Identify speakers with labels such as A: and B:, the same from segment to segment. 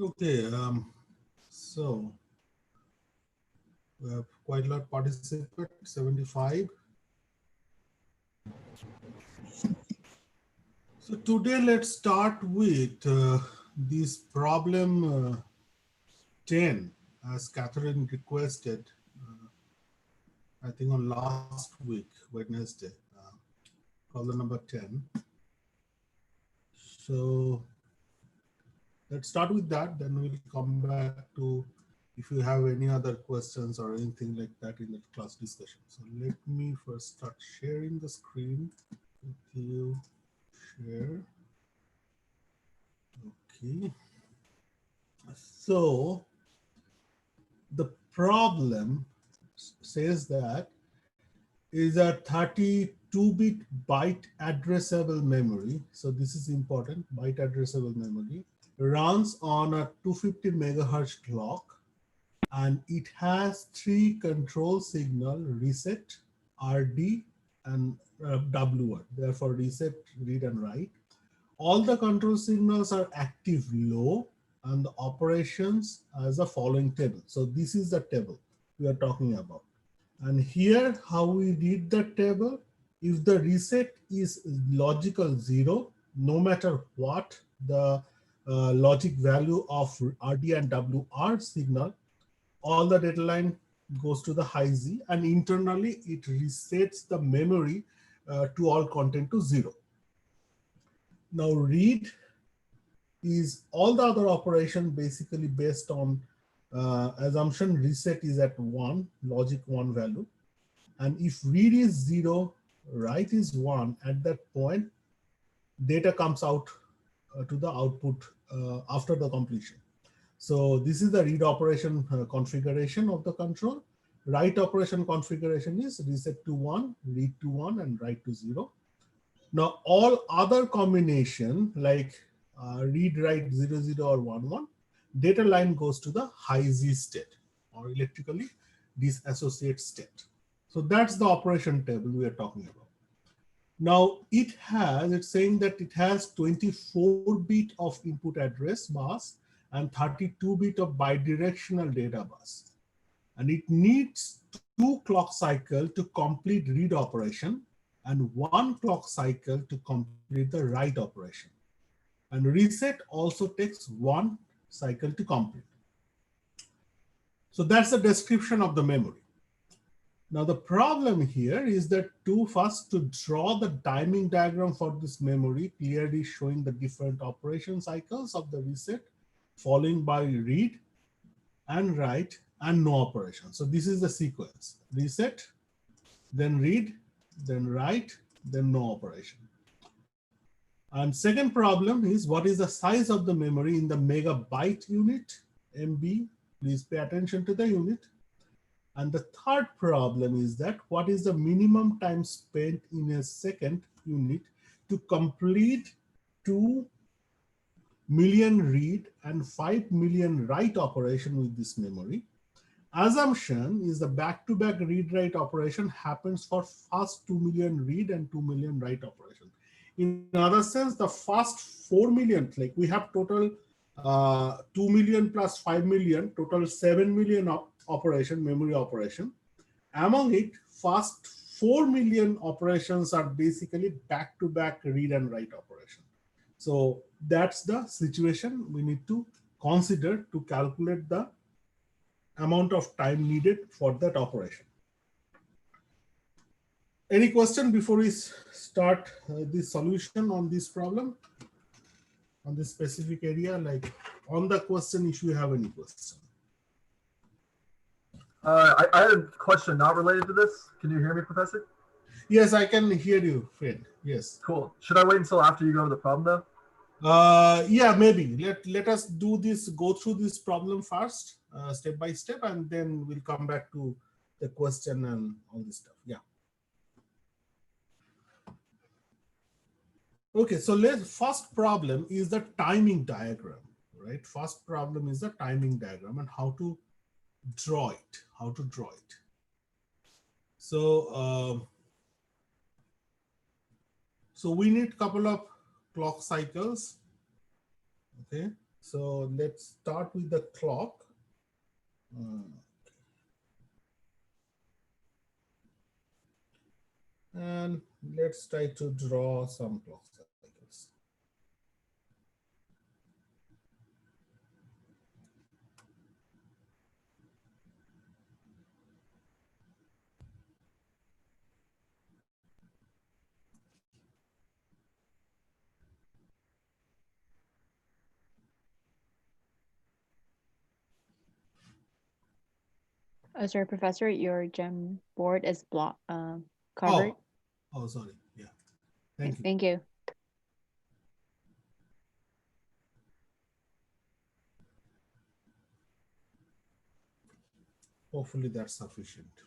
A: Okay, so we have quite a lot of participants, 75. So today let's start with this problem 10, as Catherine requested, I think on last week, Wednesday, problem number 10. So let's start with that, then we'll come back to if you have any other questions or anything like that in the class discussion. So let me first start sharing the screen with you. Share. Okay. So the problem says that is a 32-bit byte addressable memory. So this is important, byte addressable memory runs on a 250 megahertz clock, and it has three control signal: reset, RD, and WR. Therefore, reset, read, and write. All the control signals are active low, and the operations as the following table. So this is the table we are talking about. And here, how we read the table: if the reset is logical 0, no matter what the logic value of RD and WR signal, all the data line goes to the high Z, and internally it resets the memory to all content to 0. Now read is all the other operation basically based on assumption reset is at 1, logic 1 value. And if read is 0, write is 1, at that point, data comes out to the output after the completion. So this is the read operation configuration of the control. Write operation configuration is reset to 1, read to 1, and write to 0. Now all other combination like read, write 0, 0, or 1, 1, data line goes to the high Z state or electrically disassociate state. So that's the operation table we are talking about. Now it's saying that it has 24-bit of input address bus and 32-bit of bidirectional data bus. And it needs 2 clock cycle to complete read operation and 1 clock cycle to complete the write operation. And reset also takes 1 cycle to complete. So that's the description of the memory. Now the problem here is that first to draw the timing diagram for this memory, clearly showing the different operation cycles of the reset, following by read and write and no operation. So this is the sequence: reset, then read, then write, then no operation. And second problem is, what is the size of the memory in the megabyte unit, MB? Please pay attention to the unit. And the third problem is that what is the minimum time spent in a second unit to complete 2 million read and 5 million write operation with this memory. Assumption is the back-to-back read-write operation happens for first 2 million read and 2 million write operation. In other sense, the first 4 million, like we have total 2 million plus 5 million, total 7 million operation, memory operation. Among it, first 4 million operations are basically back-to-back read and write operation. So that's the situation we need to consider to calculate the amount of time needed for that operation. Any question before we start the solution on this problem, on this specific area, like on the question, if you have any question?
B: I had a question not related to this. Can you hear me, Professor?
A: Yes, I can hear you, Fred. Yes.
B: Cool. Should I wait until after you go to the problem, though?
A: Yeah, maybe. Let us do this, go through this problem first, step by step, and then we'll come back to the question and all this stuff. Yeah. Okay, so first problem is the timing diagram, right? First problem is the timing diagram and how to draw it, So, so we need a couple of clock cycles, okay? So let's start with the clock. Uh, and let's try to draw some clock cycles.
C: Sorry, Professor, your gem board is covered.
A: Oh, oh, sorry. Yeah, thank you.
C: Thank you.
A: Hopefully that's sufficient.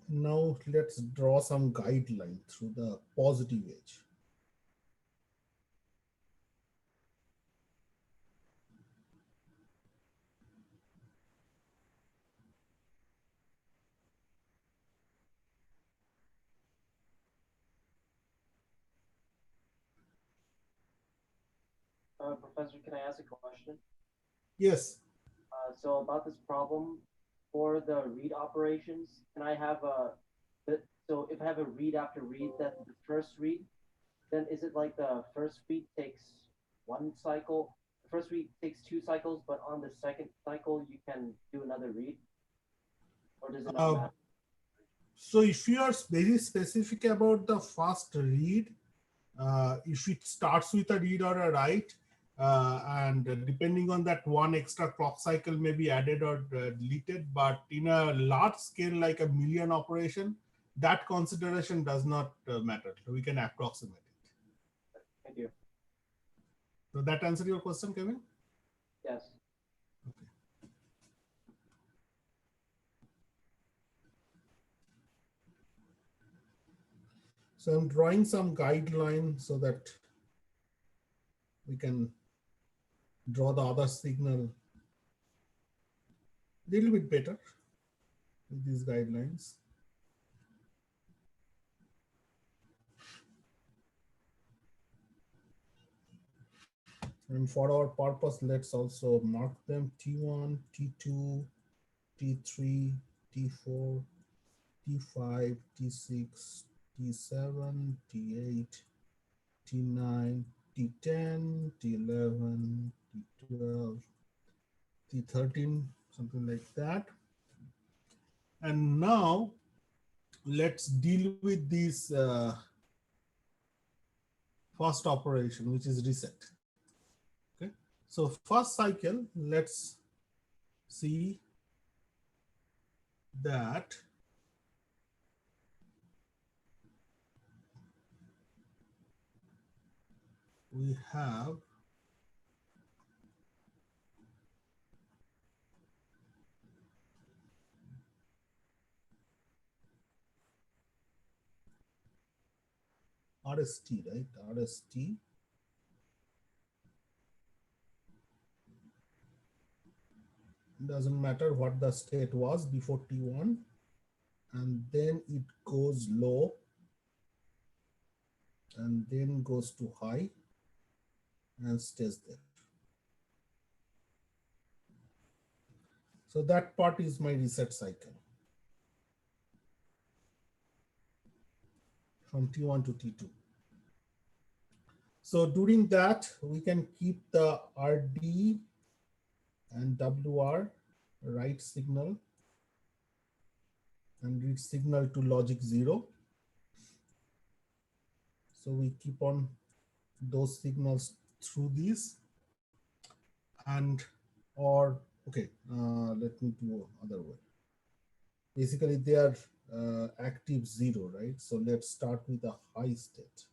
A: Now let's draw some guideline through the positive edge.
D: Professor, can I ask a question?
A: Yes.
D: So about this problem for the read operations, can I have so if I have a read after read, then the first read, then is it like the first read takes one cycle, the first read takes two cycles, but on the second cycle you can do another read, or does it not
A: Uh,
D: matter?
A: so if you are very specific about the first read, if it starts with a read or a write, and depending on that, one extra clock cycle may be added or deleted, but in a large scale like a million operation, that consideration does not matter. So we can approximate it.
D: Thank you.
A: So that answer your question, Kevin?
D: Yes.
A: Okay. So I'm drawing some guideline so that we can draw the other signal a little bit better with these guidelines. And for our purpose, let's also mark them T1, T2, T3, T4, T5, T6, T7, T8, T9, T10, T11, T12, T13, something like that. And now let's deal with this first operation, which is reset. Okay. So first cycle, let's see that we have RST, right? RST. Doesn't matter what the state was before T1, and then it goes low and then goes to high and stays there. So that part is my reset cycle from T1 to T2. So during that, we can keep the RD and WR write signal and read signal to logic 0. So we keep on those signals through these, and or okay, let me do other way. Basically they are active 0, right? So let's start with a high state.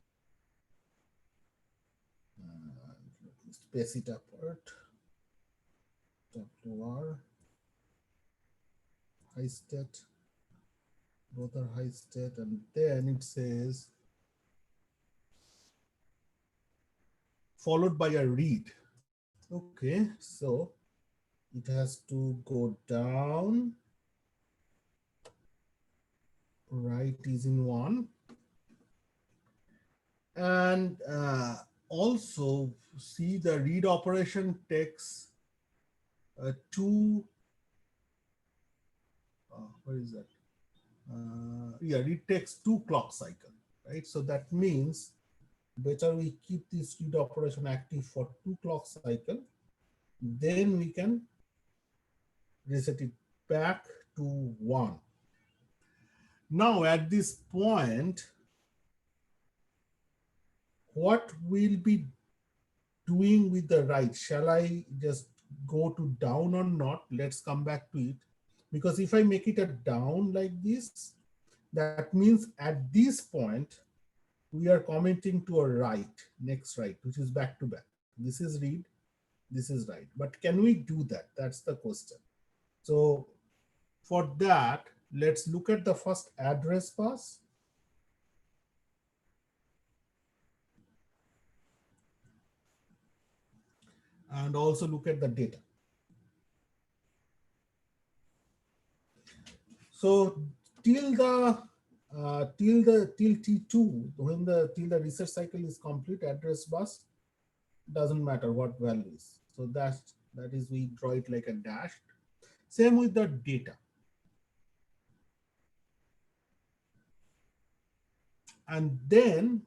A: Let me space it apart. WR, high state, both are high state, and then it says followed by a read. Okay, so it has to go down, right is in 1, and also see the read operation takes what is that? Yeah, it takes 2 clock cycle, right? So that means better we keep this read operation active for 2 clock cycle, then we can reset it back to 1. Now at this point, what will be doing with the write? Shall I just go to down or not? Let's come back to it. Because if I make it a down like this, that means at this point, we are commenting to a write, next write, which is back to back. This is read, this is write. But can we do that? That's the question. So for that, let's look at the first address bus. And also look at the data. So till T2, when till the research cycle is complete, address bus doesn't matter what value is. So that is we draw it like a dash. Same with the data. And then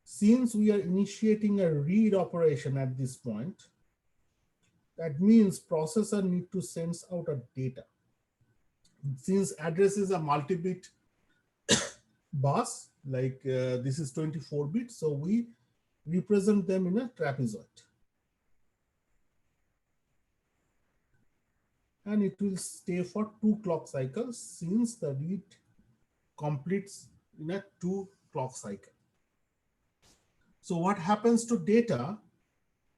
A: since we are initiating a read operation at this point, that means processor need to send out a data. Since address is a multi-bit bus, like this is 24 bits, so we represent them in a trapezoid. And it will stay for 2 clock cycles since the read completes in a 2 clock cycle. So what happens to data?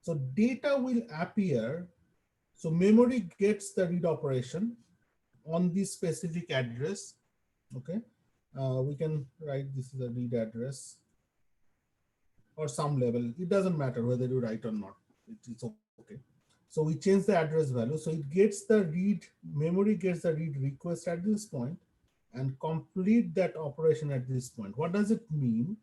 A: So data will appear. So memory gets the read operation on this specific address. Okay, we can write this is a read address or some level. It doesn't matter whether you write or not. It's okay. So we change the address value. So it gets the read, memory gets the read request at this point and complete that operation at this point. What does it mean?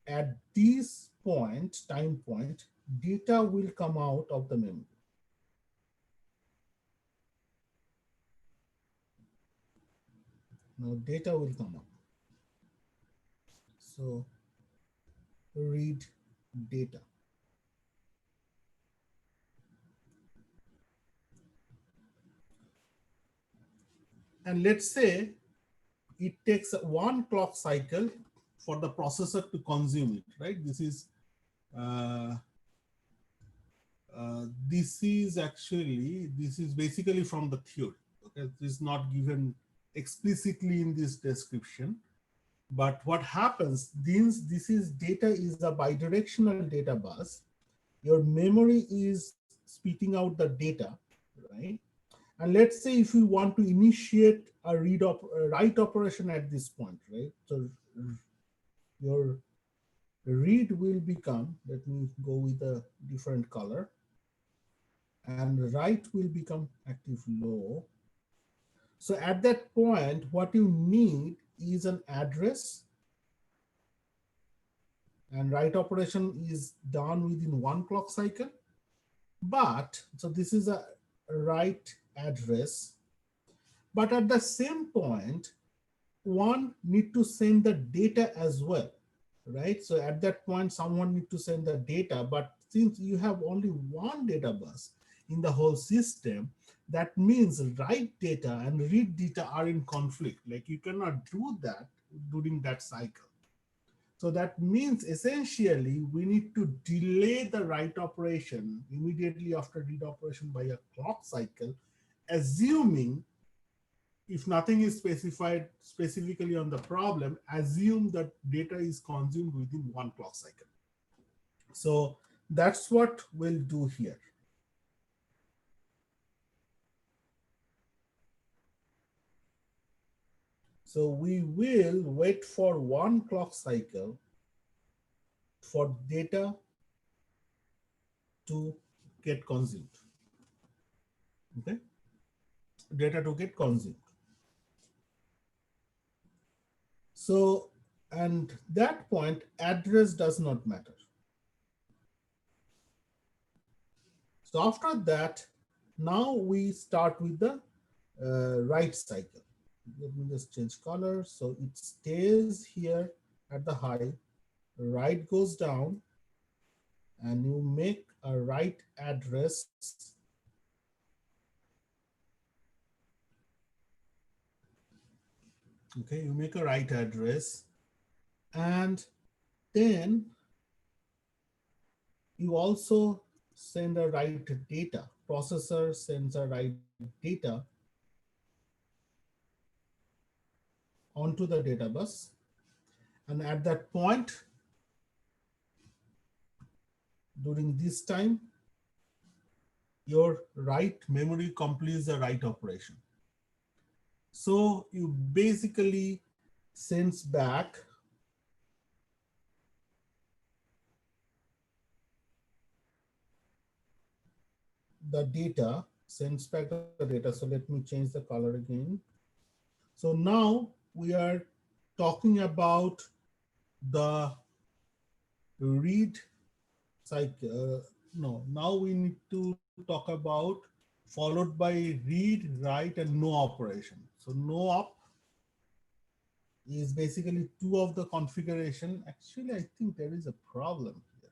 A: At this point, time point, data will come out of the memory. Now data will come up. So read data. And let's say it takes 1 clock cycle for the processor to consume it, right? This is basically from the theory. Okay, this is not given explicitly in this description. But what happens, this is data is a bidirectional data bus. Your memory is spitting out the data, right? And let's say if we want to initiate a write operation at this point, right? So your read will become, let me go with a different color, and write will become active low. So at that point, what you need is an address, and write operation is done within 1 clock cycle. But so this is a write address, but at the same point, one need to send the data as well, right? So at that point, someone need to send the data, but since you have only one data bus in the whole system, that means write data and read data are in conflict. Like you cannot do that during that cycle. So that means essentially we need to delay the write operation immediately after read operation by a clock cycle, assuming if nothing is specified specifically on the problem, assume that data is consumed within 1 clock cycle. So that's what we'll do here. So we will wait for 1 clock cycle for data to get consumed. Okay, data to get consumed. So, and that point, address does not matter. So after that, now we start with the write cycle. Let me just change color. So it stays here at the high, write goes down, and you make a write address. Okay, you make a write address, and then you also send a write data. Processor sends a write data onto the data bus. And at that point, during this time, your write memory completes the write operation. So you basically sends back the data, sends back the data. So let me change the color again. So now we are talking about the read cycle. No, now we need to talk about followed by read, write, and no operation. So NoOp is basically two of the configuration. Actually, I think there is a problem here.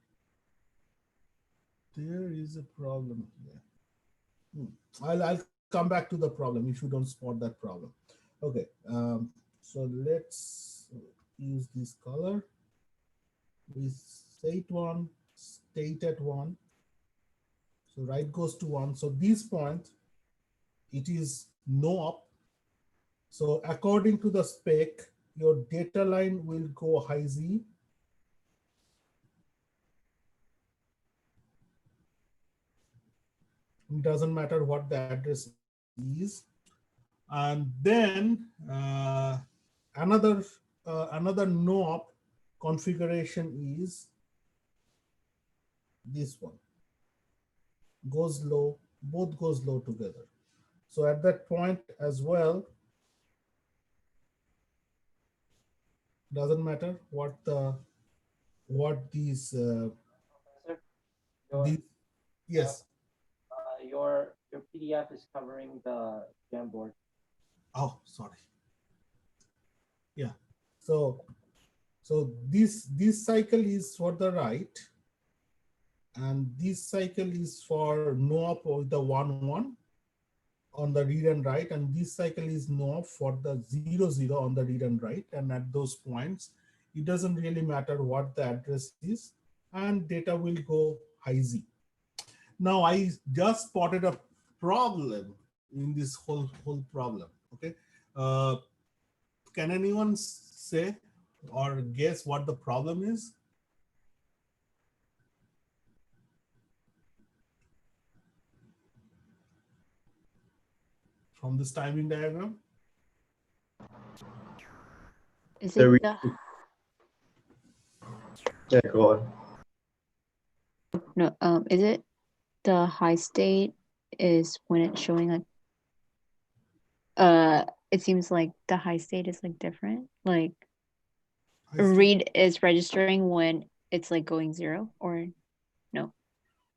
A: There is a problem here. I'll come back to the problem if you don't spot that problem. Okay, so let's use this color. We state one, state at one. So write goes to one. So this point, it is NoOp. So according to the spec, your data line will go high Z. It doesn't matter what the address is. And then another NoOp configuration is this one. Goes low, both goes low together. So at that point as well, doesn't matter what these
D: Professor, your,
A: these yes.
D: your PDF is covering the Jamboard.
A: Oh, sorry. Yeah. So this cycle is for the write, and this cycle is for NoOp with the 1 1 on the read and write, and this cycle is NoOp for the 0 0 on the read and write. And at those points, it doesn't really matter what the address is, and data will go high Z. Now I just spotted a problem in this whole problem. Okay, uh, can anyone say or guess what the problem is? From this timing diagram?
C: Is
B: Yeah,
C: it
B: we,
C: the
B: yeah, go on.
C: no? Is it the high state is when it's showing like it seems like the high state is like different. Like
A: I still,
C: read is registering when it's like going 0 or no?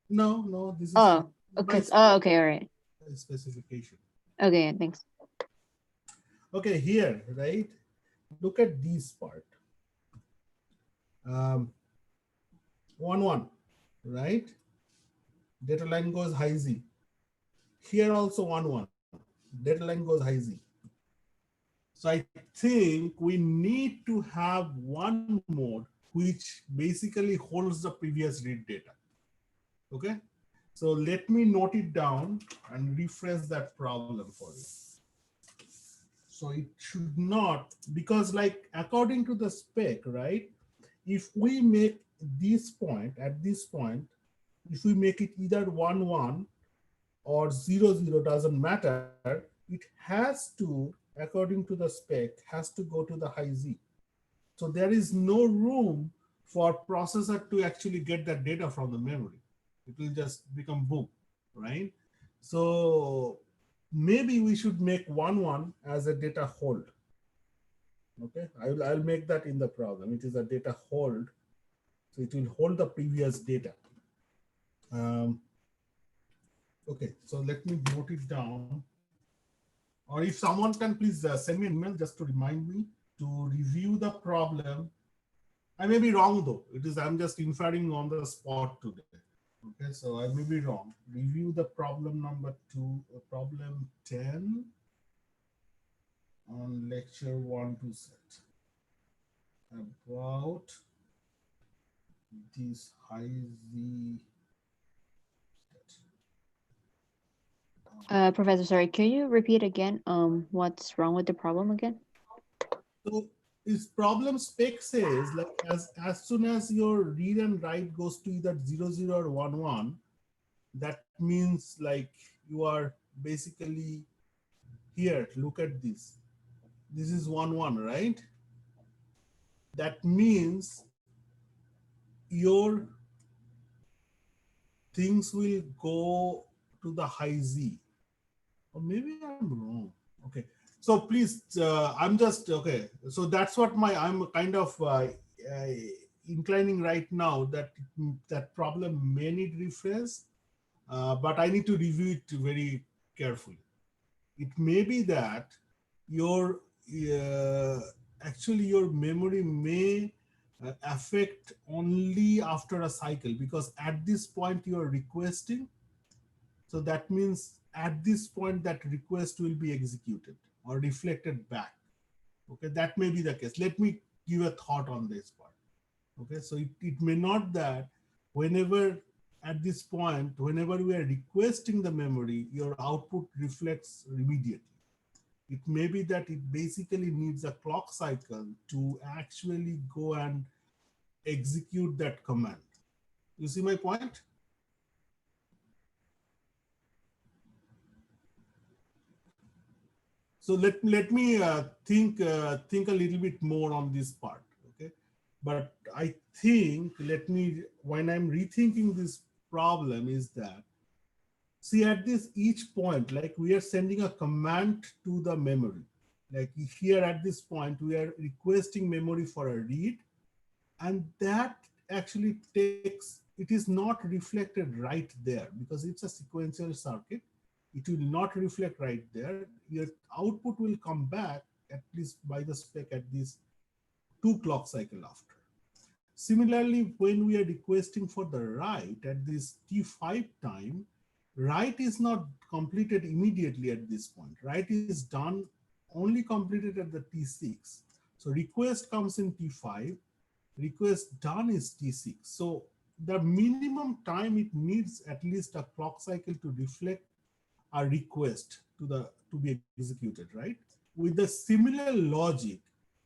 A: no, this is
C: Oh,
A: by
C: okay. Oh, okay, all right.
A: specification.
C: Okay, thanks.
A: Okay, here, right? Look at this part. 1 1, right? Data line goes high Z. Here also 1 1. Data line goes high Z. So I think we need to have one mode which basically holds the previous read data. Okay, so let me note it down and refresh that problem for you. So it should not, because like according to the spec, right? If we make this point, at this point, if we make it either 1 1 or 0 0, doesn't matter, it has to, according to the spec, has to go to the high Z. So there is no room for processor to actually get that data from the memory. It will just become boom, right? So maybe we should make 1 1 as a data hold. Okay, I'll make that in the problem. It is a data hold. So it will hold the previous data. Okay, so let me note it down. Or if someone can please send me an email just to remind me to review the problem. I may be wrong though. I'm just inferring on the spot today. Okay, so I may be wrong. Review the problem number 2, problem 10 on lecture 1 to set about this high Z.
C: Professor, sorry, can you repeat again? What's wrong with the problem again?
A: So this problem spec says like as soon as your read and write goes to either 00 or 11, that means like you are basically here. Look at this. This is 11, right? That means your things will go to the high Z. Or maybe I'm wrong. Okay. So please, I'm just, okay. So that's what I'm kind of inclining right now that that problem may need rephrase, but I need to review it very carefully. It may be that your actually your memory may affect only after a cycle, because at this point you are requesting. So that means at this point that request will be executed or reflected back. Okay, that may be the case. Let me give a thought on this part. Okay, so it may not that whenever at this point, whenever we are requesting the memory, your output reflects immediately. It may be that it basically needs a clock cycle to actually go and execute that command. You see my point? So let me think a little bit more on this part, okay? But I think when I'm rethinking this problem is that, see at this each point, like we are sending a command to the memory. Like here at this point, we are requesting memory for a read, and that actually it is not reflected right there because it's a sequential circuit. It will not reflect right there. Your output will come back at least by the spec at this 2 clock cycle after. Similarly, when we are requesting for the write at this T5 time, write is not completed immediately at this point. Write is done only completed at the T6. So request comes in T5, request done is T6. So the minimum time it needs at least a clock cycle to reflect a request to be executed, right? With the similar logic,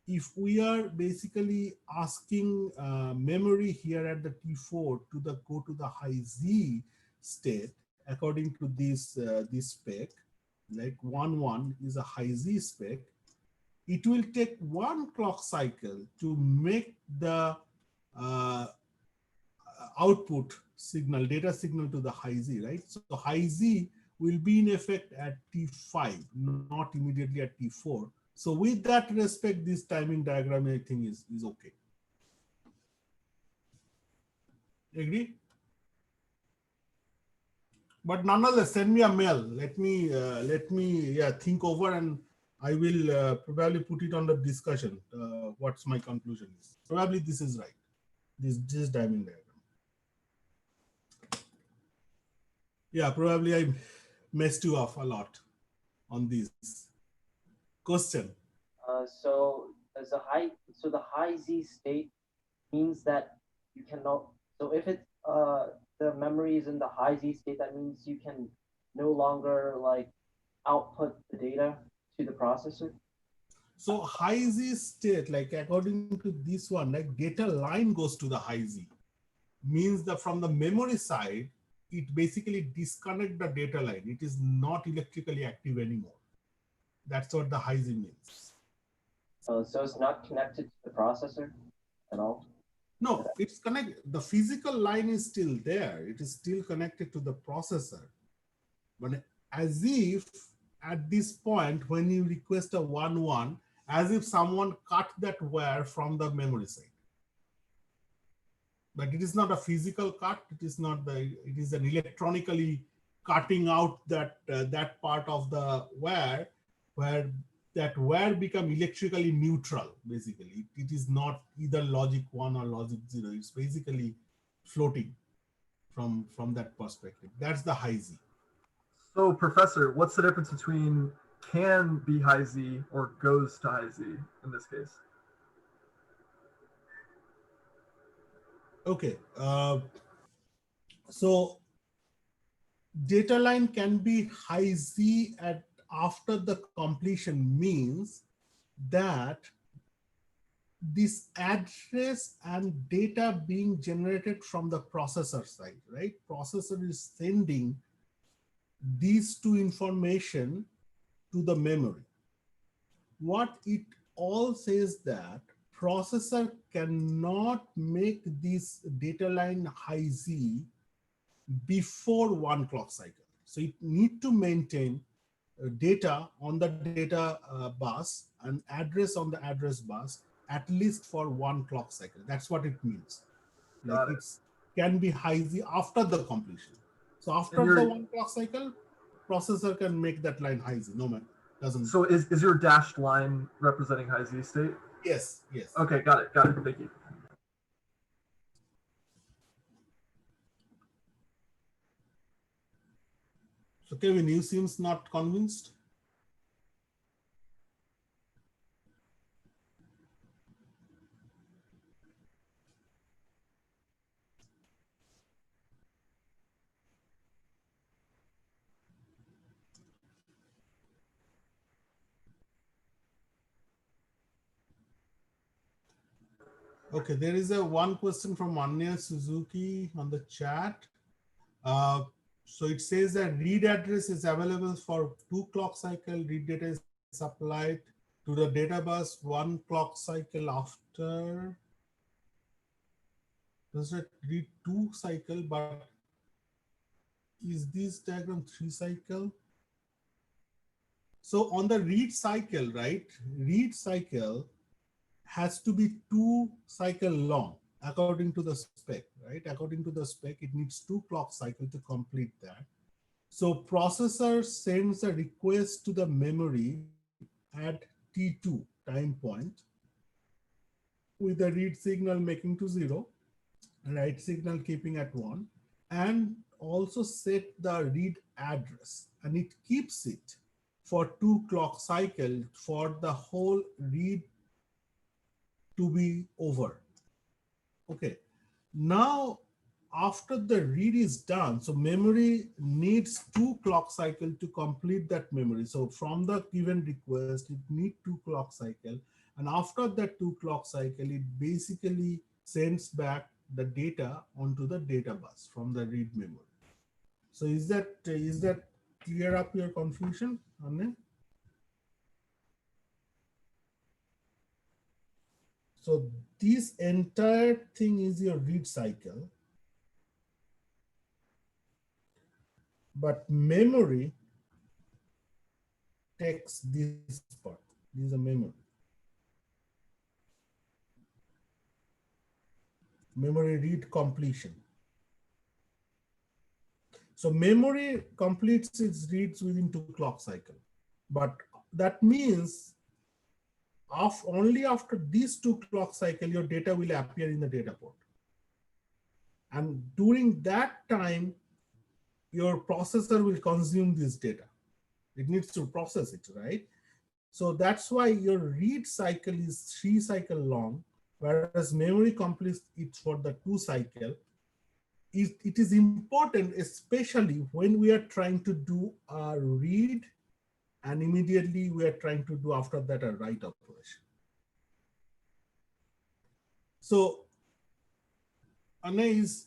A: if we are basically asking memory here at the T4 to go to the high Z state according to this spec, like 1 is a high Z spec, it will take 1 clock cycle to make the output signal, data signal to the high Z, right? So high Z will be in effect at T5, not immediately at T4. So with that respect, this timing diagram I think is okay. Agree? But nonetheless, send me a mail. Let me think over, and I will probably put it on the discussion. What's my conclusion is. Probably this is right. This timing diagram. Yeah, probably I messed you off a lot on this question.
D: So the high Z state means that you cannot. So if the memory is in the high Z state, that means you can no longer like output the data to the processor.
A: So high Z state, like according to this one, like data line goes to the high Z, means that from the memory side, it basically disconnect the data line. It is not electrically active anymore. That's what the high Z means.
D: So it's not connected to the processor at all?
A: No, it's connected. The physical line is still there. It is still connected to the processor. But as if at this point, when you request a 1, as if someone cut that wire from the memory side. But it is not a physical cut. It is not it is an electronically cutting out that part of the wire where that wire become electrically neutral. Basically, it is not either logic 1 or logic 0. It's basically floating from that perspective. That's the high Z.
B: So, Professor, what's the difference between can be high Z or goes to high Z in this case?
A: Okay, so data line can be high Z at after the completion means that this address and data being generated from the processor side, right? Processor is sending these two information to the memory. What it all says that processor cannot make this data line high Z before 1 clock cycle. So it need to maintain data on the data bus and address on the address bus at least for 1 clock cycle. That's what it means. Like
B: Got it.
A: it's can be high Z after the completion. So after
B: And
A: the
B: your
A: 1 clock cycle, processor can make that line high Z. No man, doesn't.
B: so is your dashed line representing high Z state?
A: Yes, yes.
B: Okay, got it. Thank you.
A: So Kevin, you seems not convinced. Okay, there is a one question from Anya Suzuki on the chat. So it says that read address is available for 2 clock cycle, read data is supplied to the data bus 1 clock cycle after. Does it read 2 cycle, but is this diagram 3 cycle? So on the read cycle, right? Read cycle has to be 2 cycle long according to the spec, right? According to the spec, it needs 2 clock cycle to complete that. So processor sends a request to the memory at T2 time point with the read signal making to 0, write signal keeping at 1, and also set the read address, and it keeps it for 2 clock cycle for the whole read to be over. Okay, now after the read is done, so memory needs 2 clock cycle to complete that memory. So from the given request, it need 2 clock cycle, and after that 2 clock cycle, it basically sends back the data onto the data bus from the read memory. So is that clear up your confusion, Anne? So this entire thing is your read cycle, but memory takes this part. This is a memory. Memory read completion. So memory completes its reads within 2 clock cycle, but that means only after these 2 clock cycle, your data will appear in the data port. And during that time, your processor will consume this data. It needs to process it, right? So that's why your read cycle is 3 cycle long, whereas memory completes it for the 2 cycle. It is important, especially when we are trying to do a read and immediately we are trying to do after that a write operation. So Anna, is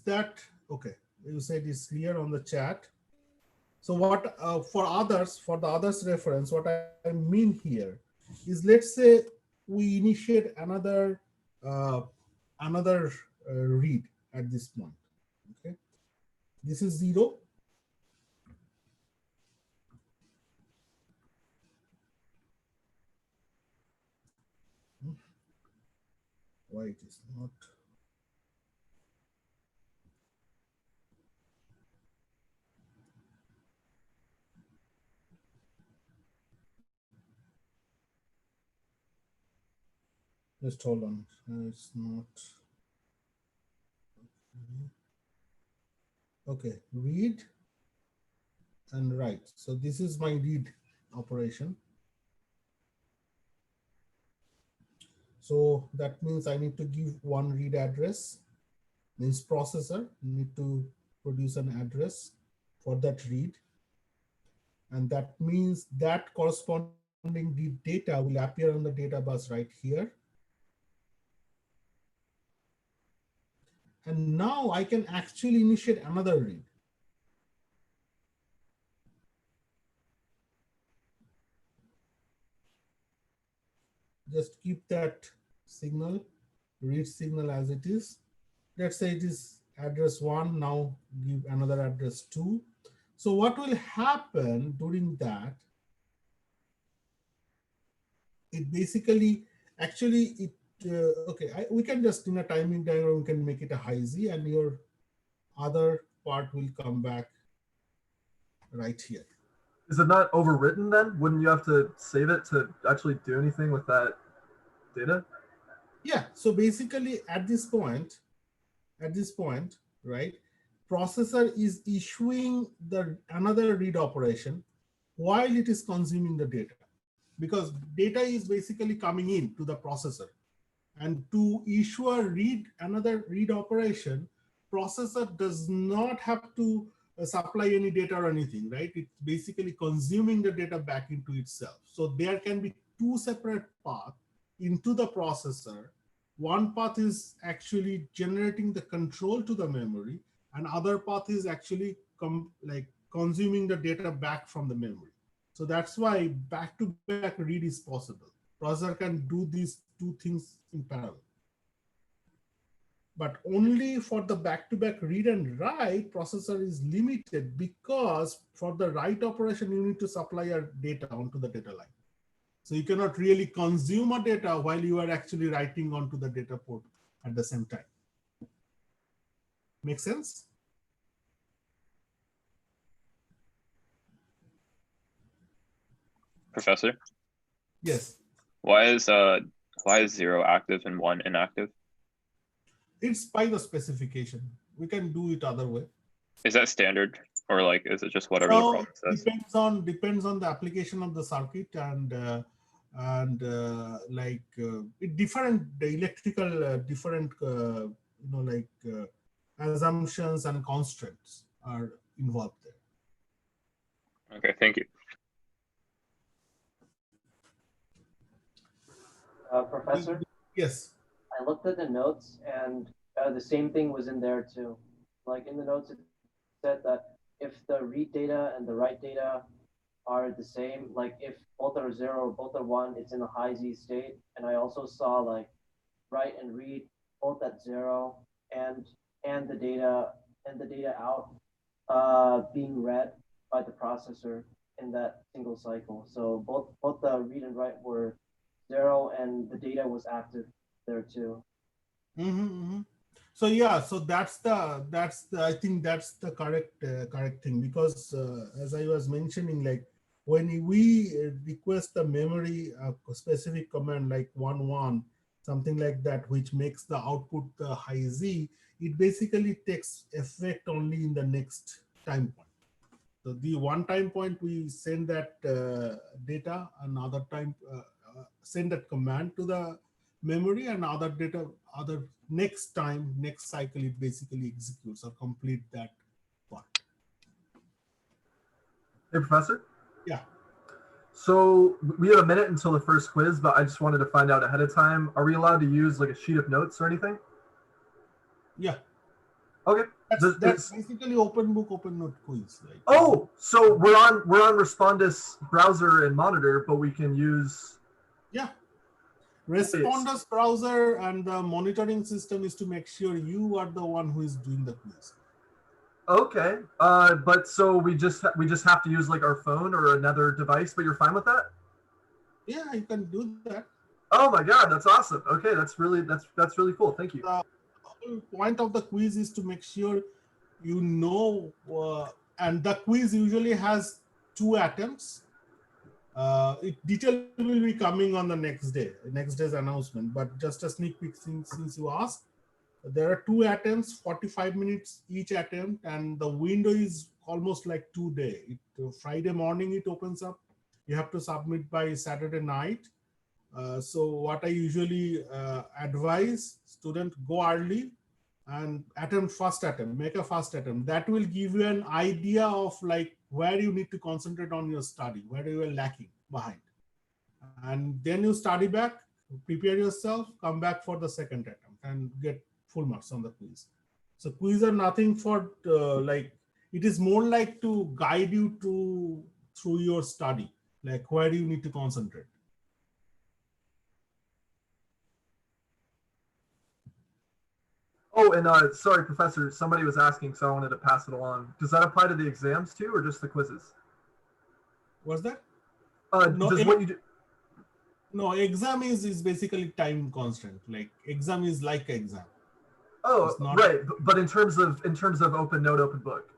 A: that okay? You said it's clear on the chat. So what for the others reference, what I mean here is, let's say we initiate another read at this point. Okay, this is 0. Why it is not? Just hold on. It's not. Okay, read and write. So this is my read operation. So that means I need to give one read address, means processor need to produce an address for that read. And that means that corresponding read data will appear on the data bus right here. And now I can actually initiate another read. Just keep that signal, read signal as it is. Let's say it is address 1, now give another address 2. So what will happen during that, it basically, actually it, okay, we can just in a timing diagram, we can make it a high Z and your other part will come back right here.
B: Is it not overwritten then? Wouldn't you have to save it to actually do anything with that data?
A: Yeah, so basically at this point, right, processor is issuing the another read operation while it is consuming the data, because data is basically coming in to the processor, and to issue a read another read operation, processor does not have to supply any data or anything, right? It's basically consuming the data back into itself. So there can be two separate paths into the processor. One path is actually generating the control to the memory, and other path is actually consuming the data back from the memory. So that's why back-to-back read is possible. Processor can do these two things in parallel. But only for the back-to-back read and write, processor is limited because for the write operation, you need to supply your data onto the data line. So you cannot really consume a data while you are actually writing onto the data port at the same time. Make sense?
E: Professor,
A: Yes.
E: why is 0 active and 1 inactive?
A: It's by the specification. We can do it other way.
E: Is that standard, or like is it just whatever the problem says?
A: Depends on the application of the circuit and it different the electrical different assumptions and constraints are involved there.
E: Okay, thank you.
D: Professor?
A: Yes.
D: I looked at the notes and the same thing was in there too. Like in the notes, it said that if the read data and the write data are the same, like if both are 0 or both are 1, it's in a high Z state. And I also saw like write and read both at 0 and the data out being read by the processor in that single cycle. So both the read and write were 0 and the data was active there too.
A: So yeah, so that's the I think that's the correct thing, because as I was mentioning, like when we request the memory specific command like 11 something like that, which makes the output high Z, it basically takes effect only in the next time point. So the one time point we send that data, another time send that command to the memory, and other data, next cycle, it basically executes or complete that part.
B: Hey, Professor?
A: Yeah.
B: So we have a minute until the first quiz, but I just wanted to find out ahead of time. Are we allowed to use like a sheet of notes or anything?
A: Yeah.
B: Okay.
A: That's basically open book, open note quiz. Right?
B: Oh, so we're on Respondus browser and monitor, but we can use.
A: Yeah. Respondus browser and the monitoring system is to make sure you are the one who is doing the quiz.
B: Okay. But so we just have to use like our phone or another device, but you're fine with that?
A: Yeah, you can do that.
B: Oh my God, that's awesome. Okay, that's really cool. Thank you.
A: The whole point of the quiz is to make sure you know, and the quiz usually has 2 attempts. Detail will be coming on the next day, next day's announcement. But just a sneak peek since you asked, there are 2 attempts, 45 minutes each attempt, and the window is almost like 2 day. Friday morning it opens up. You have to submit by Saturday night. So what I usually advise student, go early and attempt first attempt, make a first attempt. That will give you an idea of like where you need to concentrate on your study, where you are lacking behind. And then you study back, prepare yourself, come back for the second attempt and get full marks on the quiz. So quiz are nothing for like, it is more like to guide you to through your study, like where you need to concentrate.
B: Oh, and sorry, Professor, somebody was asking, so I wanted to pass it along. Does that apply to the exams too, or just the quizzes?
A: What's that?
B: No, does what you do?
A: No, exam is basically time constant. Like exam is like exam.
B: Oh, right. But in terms of open note, open book.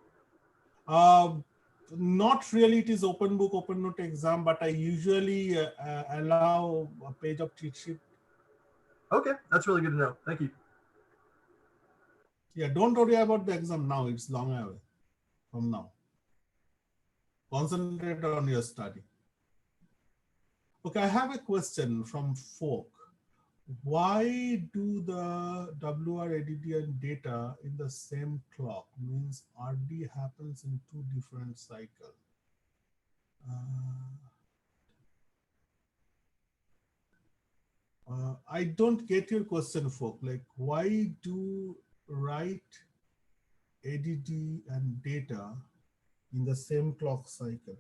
A: Not really. It is open book, open note exam, but I usually allow a page of cheat sheet.
B: Okay, that's really good to know. Thank you.
A: Yeah, don't worry about the exam now. It's long away from now. Concentrate on your study. Okay, I have a question from Folk. Why do the WR, ADD, and data in the same clock? Means RD happens in 2 different cycles. I don't get your question, Folk. Like, why do write ADD and data in the same clock cycle?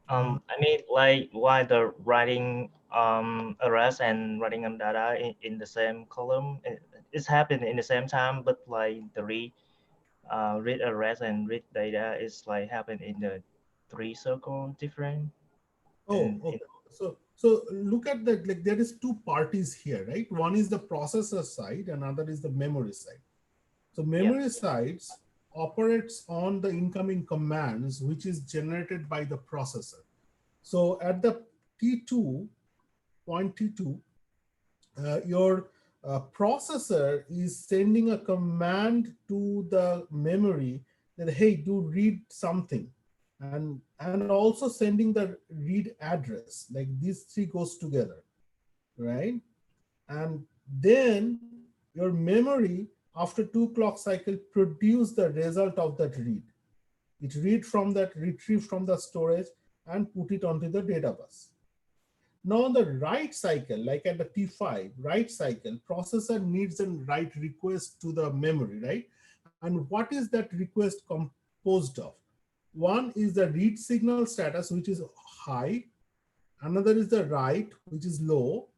F: I mean, like why the writing arrays and writing on data in the same column, it's happening in the same time, but like the read arrays and read data is like happen in the 3 circle different.
A: Oh, okay. So look at that. Like there is 2 parties here, right? One is the processor side, and another is the memory side. So memory sides operates on the incoming commands, which is generated by the processor. So at the T2, point T2, your processor is sending a command to the memory that, hey, do read something. And also sending the read address, like these 3 goes together, right? And then your memory after 2 clock cycle produce the result of that read. It retrieve from the storage and put it onto the data bus. Now on the write cycle, like at the T5 write cycle, processor needs a write request to the memory, right? And what is that request composed of? One is the read signal status, which is high. Another is the write, which is low.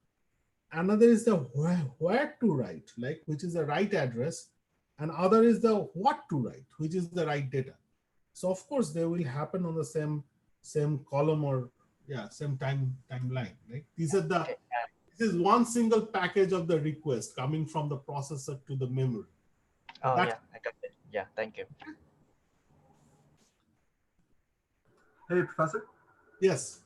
A: Another is the where to write, like which is the write address. And other is the what to write, which is the write data. So of course they will happen on the same column or same timeline, right? This is one single package of the request coming from the processor to the memory.
F: Oh yeah, I got it. Yeah, thank you.
B: Hey, Professor.
A: Yes.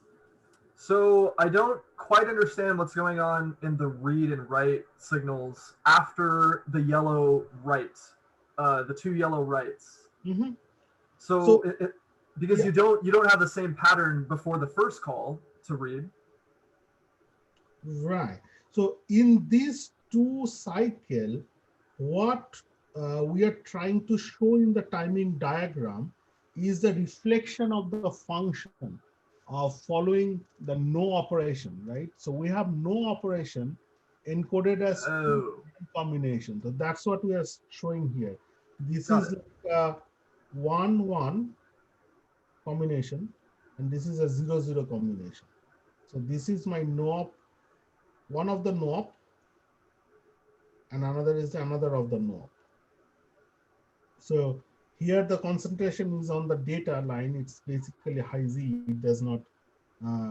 B: So I don't quite understand what's going on in the read and write signals after the yellow writes, the 2 yellow writes.
A: Mm-hmm.
B: So because you don't have the same pattern before the first call to read.
A: Right. So in these 2 cycle, what we are trying to show in the timing diagram is the reflection of the function of following the no operation, right? So we have no operation encoded as 2 combinations. So that's what we are showing here. This is like a 1-1 combination, and this is a 0-0 combination. So this is my NoOp, one of the NoOp, and another is another of the NoOp. So here the concentration is on the data line. It's basically high Z. It does not,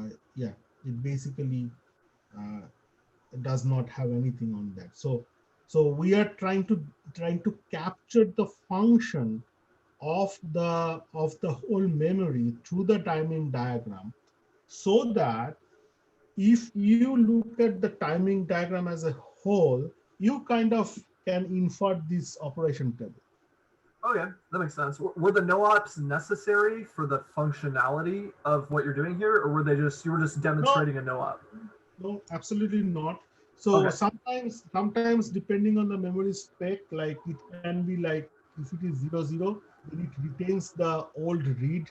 A: it basically does not have anything on that. So we are trying to capture the function of the whole memory through the timing diagram, so that if you look at the timing diagram as a whole, you kind of can infer this operation table.
B: Okay, that makes sense. Were the no-ops necessary for the functionality of what you're doing here, or were they just, you were just
A: No,
B: demonstrating a no-op?
A: no, absolutely not. So
B: Okay.
A: sometimes depending on the memory spec, like it can be like if it is 00, then it retains the old read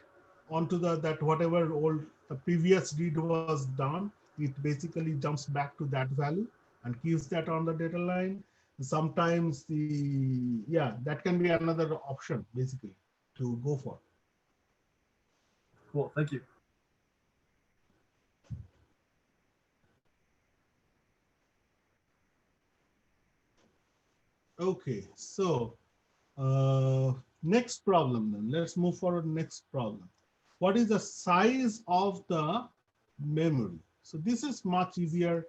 A: onto that whatever old the previous read was done. It basically jumps back to that value and keeps that on the data line. Sometimes that can be another option basically to go for.
B: Cool. Thank you.
A: Okay, so next problem then. Let's move forward. Next problem. What is the size of the memory? So this is much easier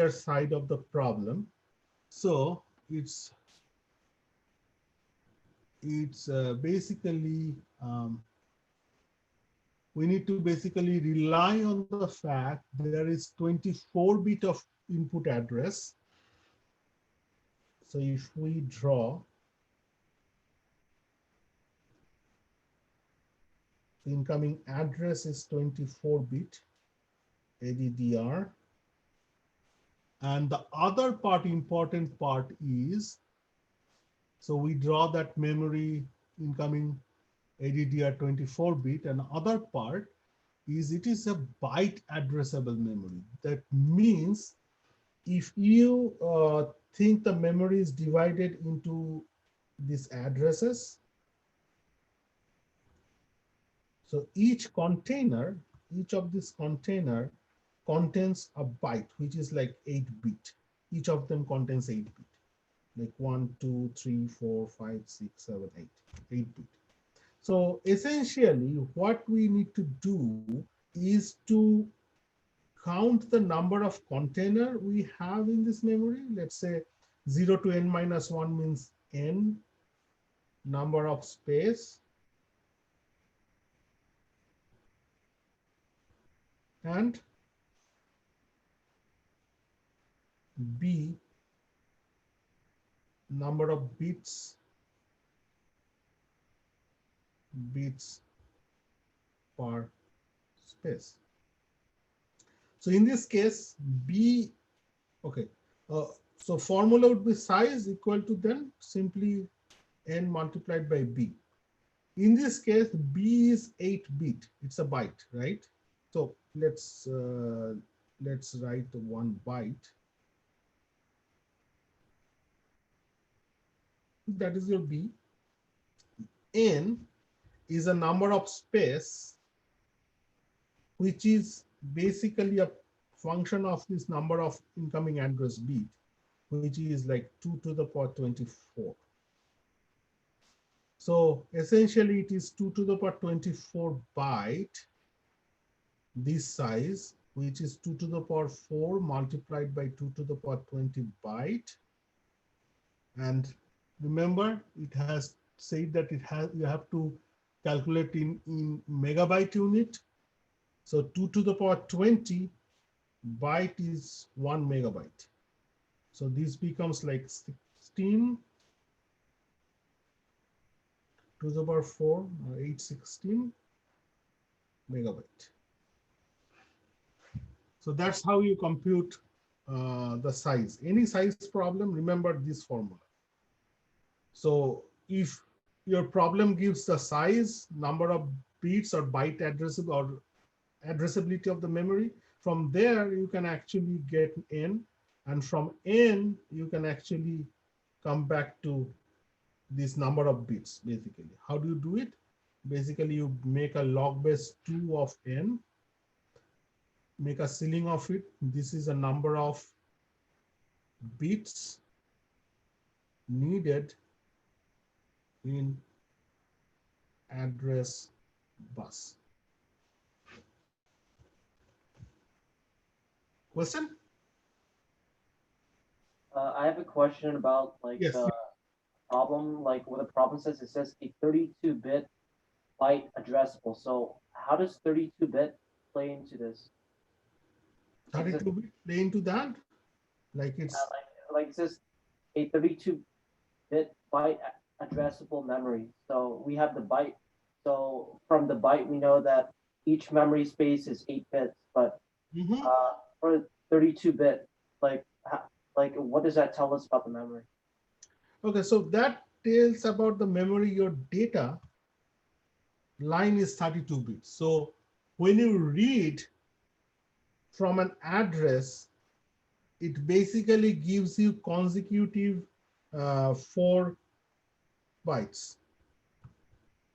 A: side of the problem. So it's basically we need to basically rely on the fact there is 24 bit of input address. So if we draw, the incoming address is 24 bit ADDR. And the other part, important part is, so we draw that memory incoming ADDR 24 bit, and other part is it is a byte addressable memory. That means if you think the memory is divided into these addresses, so each of this container contains a byte, which is like 8 bit. Each of them contains 8 bit, like 1, 2, 3, 4, 5, 6, 7, 8, 8 bit. So essentially what we need to do is to count the number of container we have in this memory. Let's say 0 to n minus 1 means n number of space, and b number of bits per space. So in this case, b, okay, so formula would be size equal to then simply n multiplied by b. In this case, b is 8 bit. It's a byte, right? So let's write the 1 byte. That is your b. N is a number of space, which is basically a function of this number of incoming address bit, which is like 2 to the power 24. So essentially it is 2 to the power 24 byte, this size, which is 2 to the power 4 multiplied by 2 to the power 20 byte. And remember, it has said that you have to calculate in megabyte unit. So 2 to the power 20 byte is 1 megabyte. So this becomes like 16 to the power 4, 816 megabyte. So that's how you compute the size. Any size problem, remember this formula. So if your problem gives the size, number of bits or byte addressability of the memory, from there you can actually get n, and from n you can actually come back to this number of bits. Basically, how do you do it? Basically, you make a log base 2 of n, make a ceiling of it. This is a number of bits needed in address bus. Question?
D: I have a question about like
A: Yes.
D: problem, like what the problem says, it says a 32-bit byte addressable. So how does 32-bit play into this? Like,
A: 32-bit play into that? Like it's
D: like it says a 32-bit byte addressable memory. So we have the byte. So from the byte, we know that each memory space is 8 bits, but
A: Mhm.
D: for 32-bit, like like what does that tell us about the memory?
A: Okay, so that tells about the memory. Your data line is 32 bits. So when you read from an address, it basically gives you consecutive 4 bytes.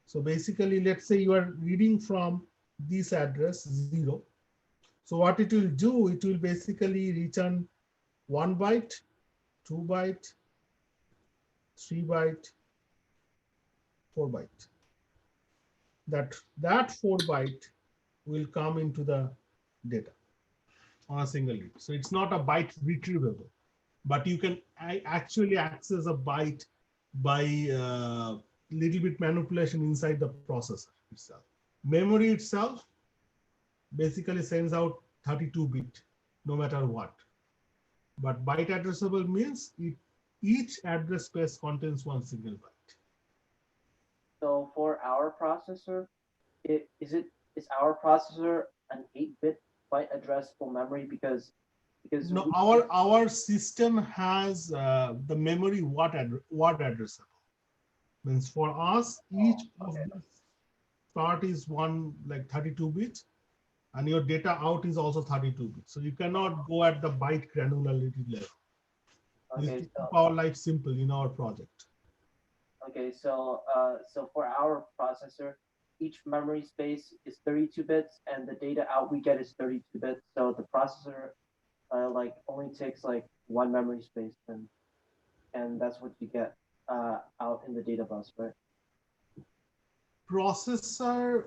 A: So basically, let's say you are reading from this address 0. So what it will do, it will basically return 1 byte, 2 byte, 3 byte, 4 byte. That 4 byte will come into the data on a single read. So it's not a byte retrievable, but you can actually access a byte by little bit manipulation inside the processor itself. Memory itself basically sends out 32-bit no matter what. But byte addressable means each address space contains one single byte.
D: So for our processor, is our processor an 8-bit byte addressable memory because
A: No,
D: we,
A: our system has the memory word addressable. Means for us, each of this part is one like 32 bits, and your data out is also 32 bits. So you cannot go at the byte granularity level. This
D: okay,
A: to keep our life simple in our project.
D: so for our processor, each memory space is 32 bits and the data out we get is 32 bits. So the processor like only takes like one memory space and that's what you get out in the data bus, right?
A: Processor,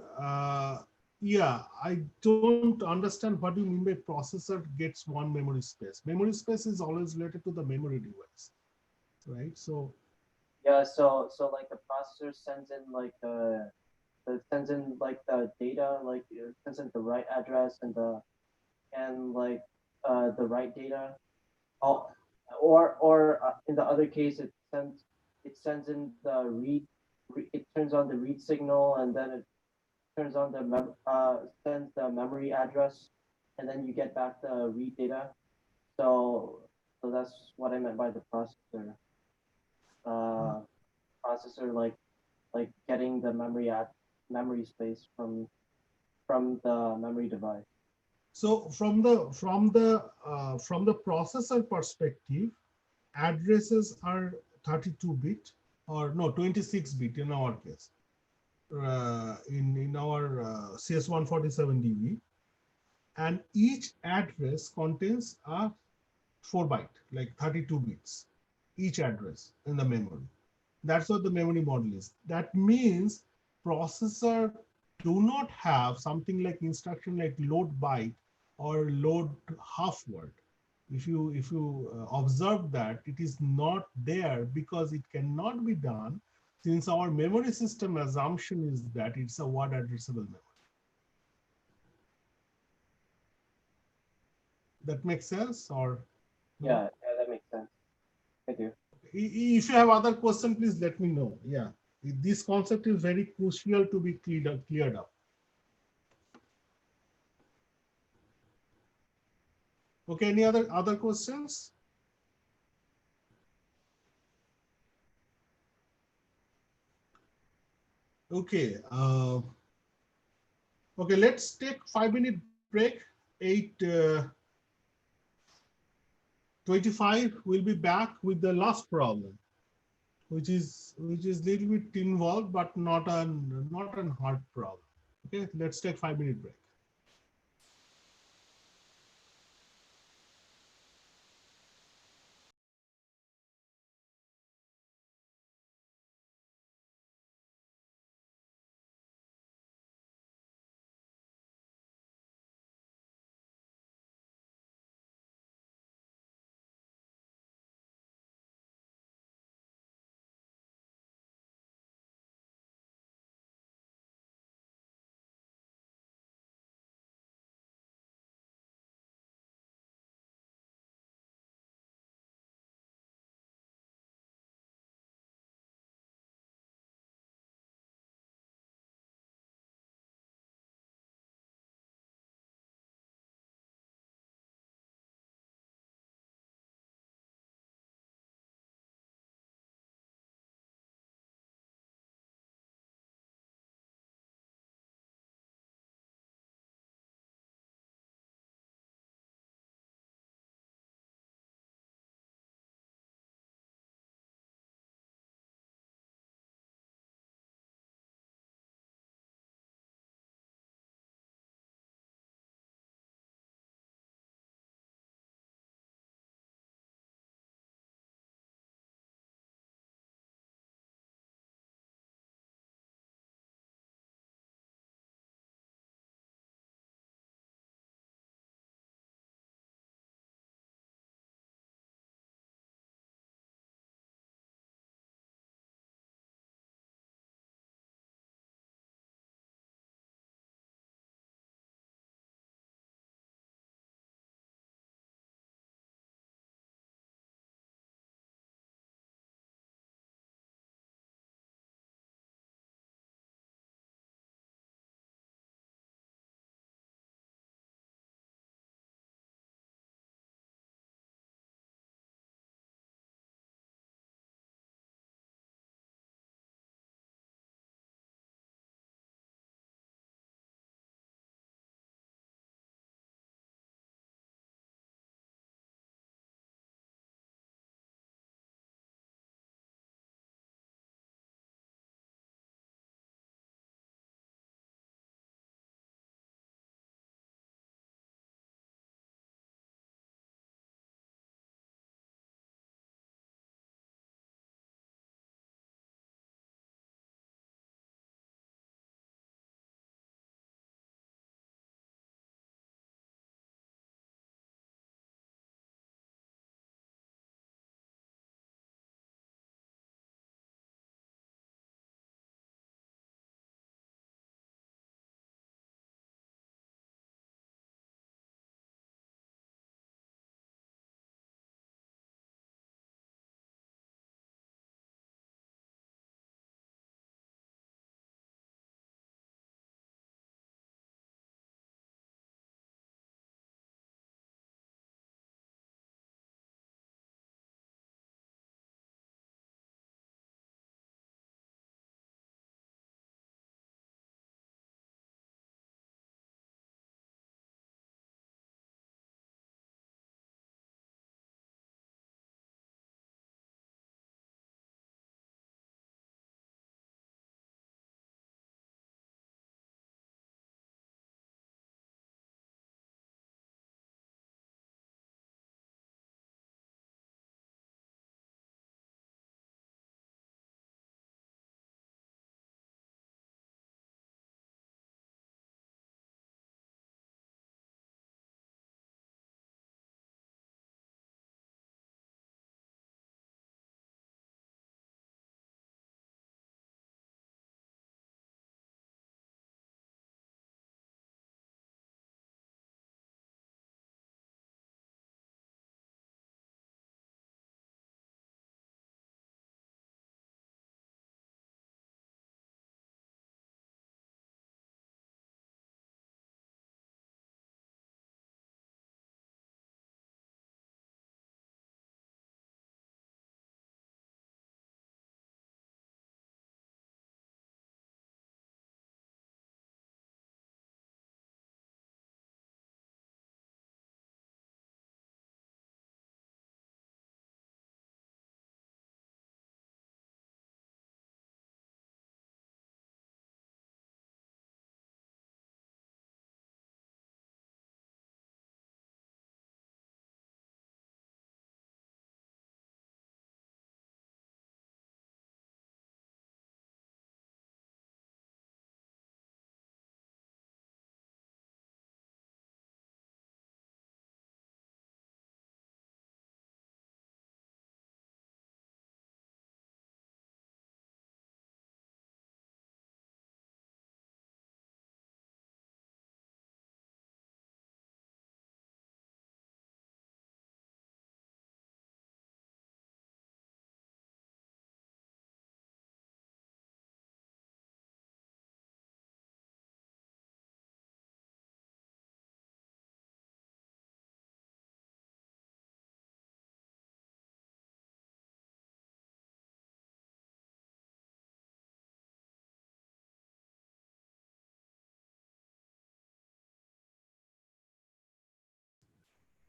A: yeah, I don't understand what you mean by processor gets one memory space. Memory space is always related to the memory device, right? So
D: Yeah, so like the processor sends in like it sends in like the data, like it sends in the right address and like the right data. Oh, or in the other case, it sends in the it turns on the read signal and then it turns on the sends the memory address and then you get back the read data. So that's what I meant by the uh, processor like getting the memory space from the memory device.
A: so from the processor perspective, addresses are 32-bit or no 26-bit in our case. In our CS147 DB, and each address contains a 4 byte, like 32 bits, each address in the memory. That's what the memory model is. That means processor do not have something like instruction like load byte or load half word. If you observe that, it is not there because it cannot be done, since our memory system assumption is that it's a word addressable memory. That makes sense or no?
D: Yeah, that makes sense. Thank you.
A: If you have other question, please let me know. Yeah, this concept is very crucial to be cleared up. Okay, any other questions? Okay, okay, let's take 5-minute break. 8:25. We'll be back with the last problem, which is little bit involved, but not an hard problem. Okay, let's take 5-minute break.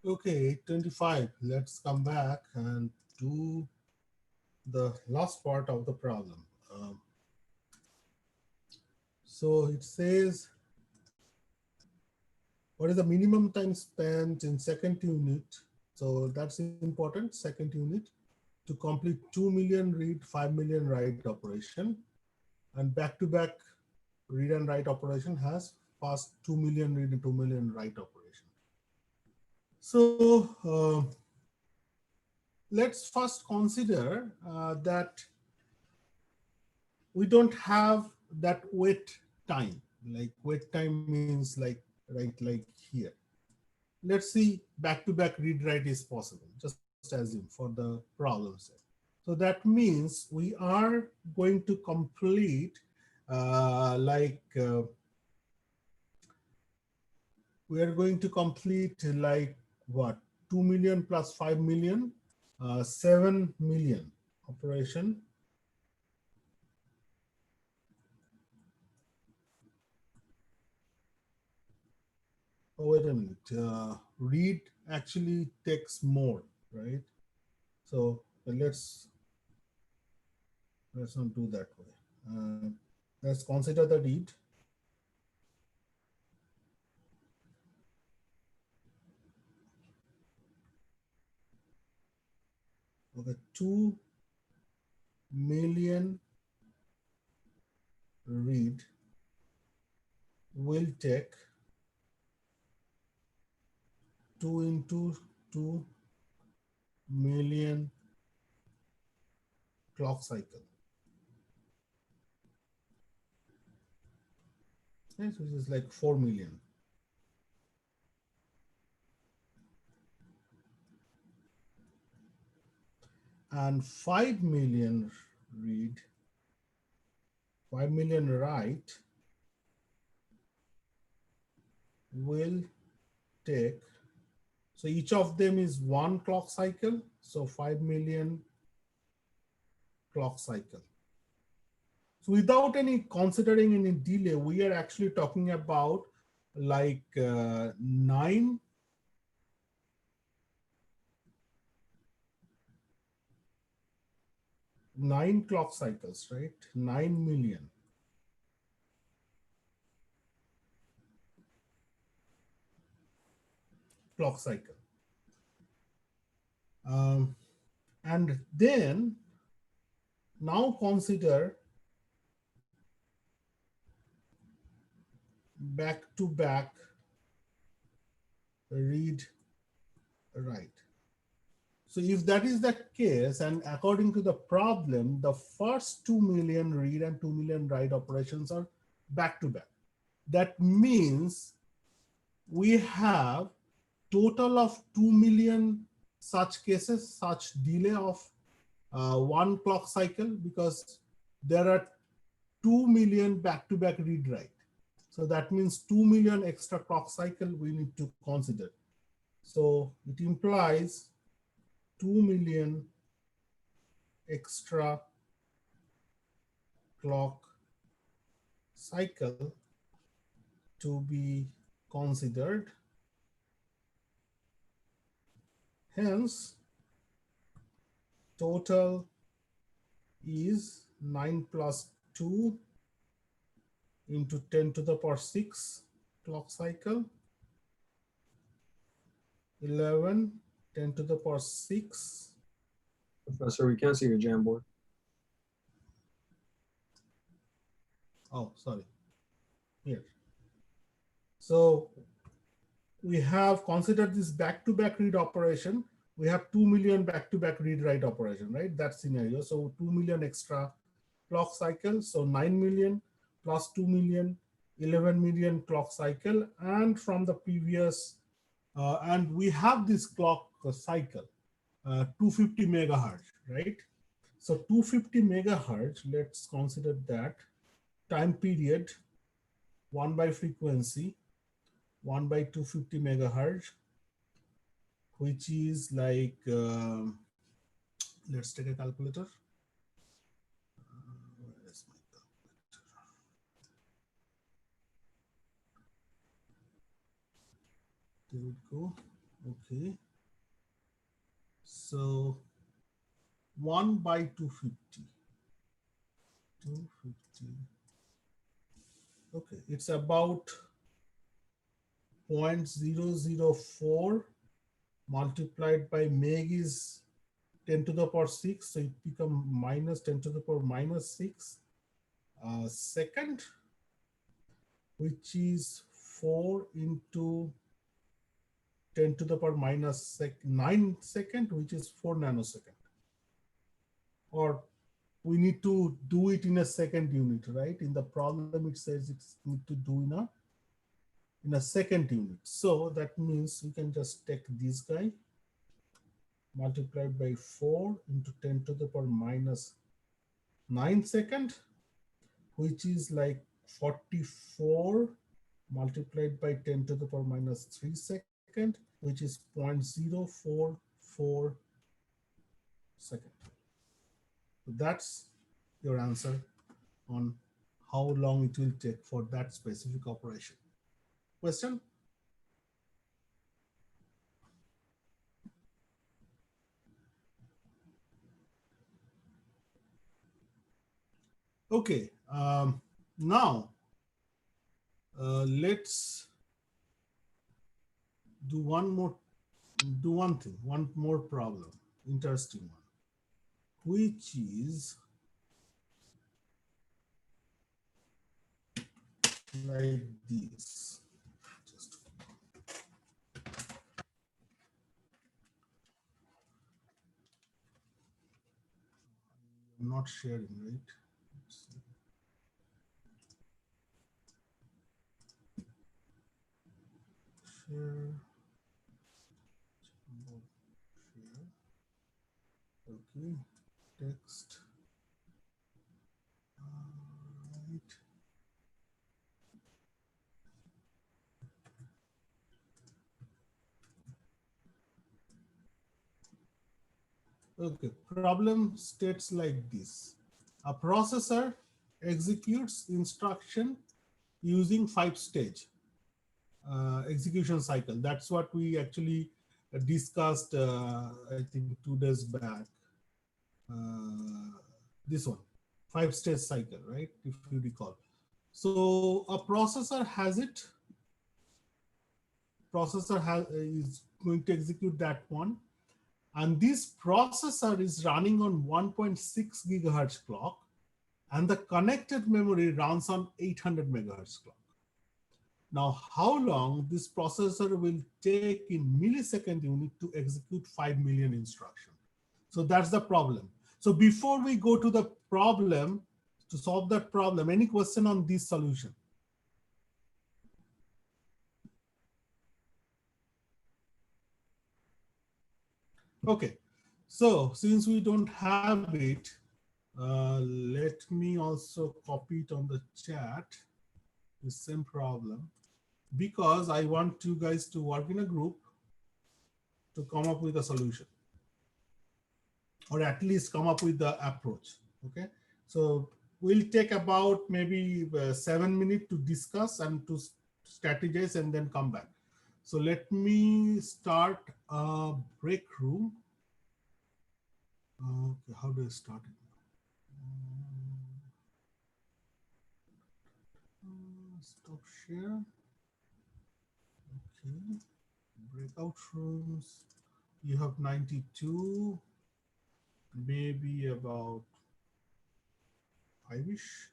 A: Okay, 25. Let's come back and do the last part of the problem. So it says, what is the minimum time spent in second unit? So that's important, second unit, to complete 2 million read, 5 million write operation. And back-to-back read and write operation has fast 2 million read and 2 million write operation. So let's first consider that we don't have that wait time. Like wait time means like here. Let's see back-to-back read write is possible, just assume for the problem set. So that means we are going to complete we are going to complete like what, 2 million plus 5 million, 7 million operation. Oh, wait a minute. Read actually takes more, right? So let's not do that way. Let's consider the read. Okay, 2 million read will take 2 into 2 million clock cycle. Yes, which is like 4 million. And 5 million read, 5 million write will take, so each of them is 1 clock cycle, so 5 million clock cycle. So without any considering any delay, we are actually talking about like 9 clock cycles, right? 9 million. Clock cycle. And then now consider back-to-back read write. So if that is the case, and according to the problem, the first 2 million read and 2 million write operations are back-to-back. That means we have total of 2 million such cases, such delay of 1 clock cycle, because there are 2 million back-to-back read write. So that means 2 million extra clock cycle we need to consider. So it implies 2 million extra clock cycle to be considered. Hence, total is 9 plus 2 into 10 to the power 6 clock cycle, 11, 10 to the power 6.
G: Professor, we can't see your Jamboard.
A: Oh, sorry. Here. So we have considered this back-to-back read operation. We have 2 million back-to-back read-write operation, right? That scenario. So 2 million extra clock cycle. So 9 million plus 2 million, 11 million clock cycle. And from the previous, and we have this clock cycle, 250 megahertz, right? So 250 megahertz, let's consider that time period, 1 by frequency, 1 by 250 megahertz, which is like, let's take a calculator. Where is my calculator? There we go. Okay. So 1 by 250. 250. Okay, it's about 0.004 multiplied by meg is 10 to the power 6, so it becomes minus 10 to the power minus 6 second, which is 4 into 10 to the power minus 9 second, which is 4 nanosecond. Or we need to do it in a second unit, right? In the problem, it says it's need to do in a second unit. So that means we can just take this guy multiplied by 4 into 10 to the power minus 9 second, which is like 44 multiplied by 10 to the power minus 3 second, which is 0.044 second. So that's your answer on how long it will take for that specific operation. Question? Okay, now let's do one more problem, interesting one, which is like this. Just I'm not sharing, right? Share. Share. Okay. Text. Right. Okay. Problem states like this. A processor executes instruction using 5-stage execution cycle. That's what we actually discussed, I think 2 days back. This one, 5-stage cycle, right? If you recall. So a processor is going to execute that one. And this processor is running on 1.6 gigahertz clock, and the connected memory runs on 800 megahertz clock. Now, how long this processor will take in millisecond unit to execute 5 million instructions? So that's the problem. So before we go to the problem, to solve that problem, any question on this solution? Okay, so since we don't have it, let me also copy it on the chat, the same problem, because I want you guys to work in a group to come up with a solution, or at least come up with the approach. Okay, so we'll take about maybe 7 minutes to discuss and to strategize and then come back. So let me start a break room. Okay, how do I start it? Stop share. Okay, breakout rooms. You have 92, maybe about 5-ish.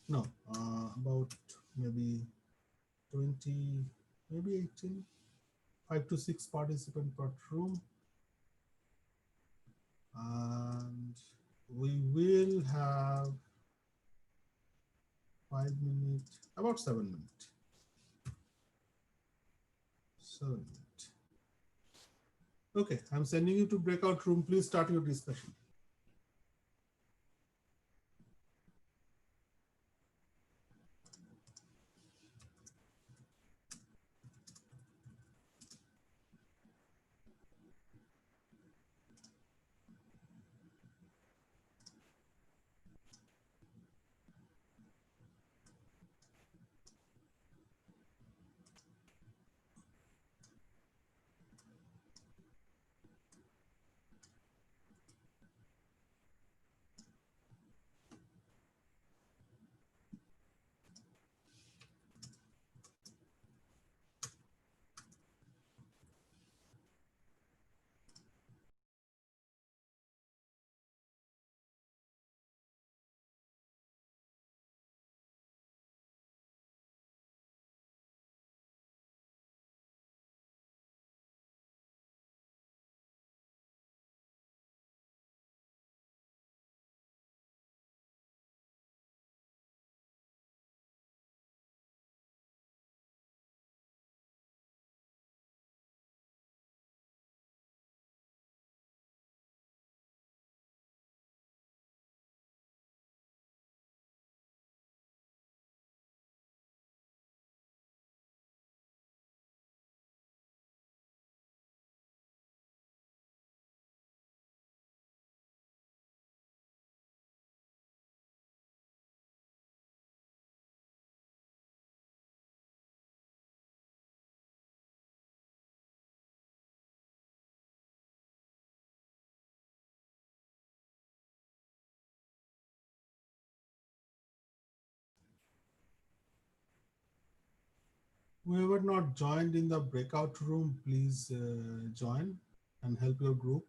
A: No, about maybe 20, maybe 18, 5 to 6 participants per room. And we will have 5 minutes, about 7 minutes. 7 minutes. Okay, I'm sending you to breakout room. Please start your discussion. whoever not joined in the breakout room, please join and help your group.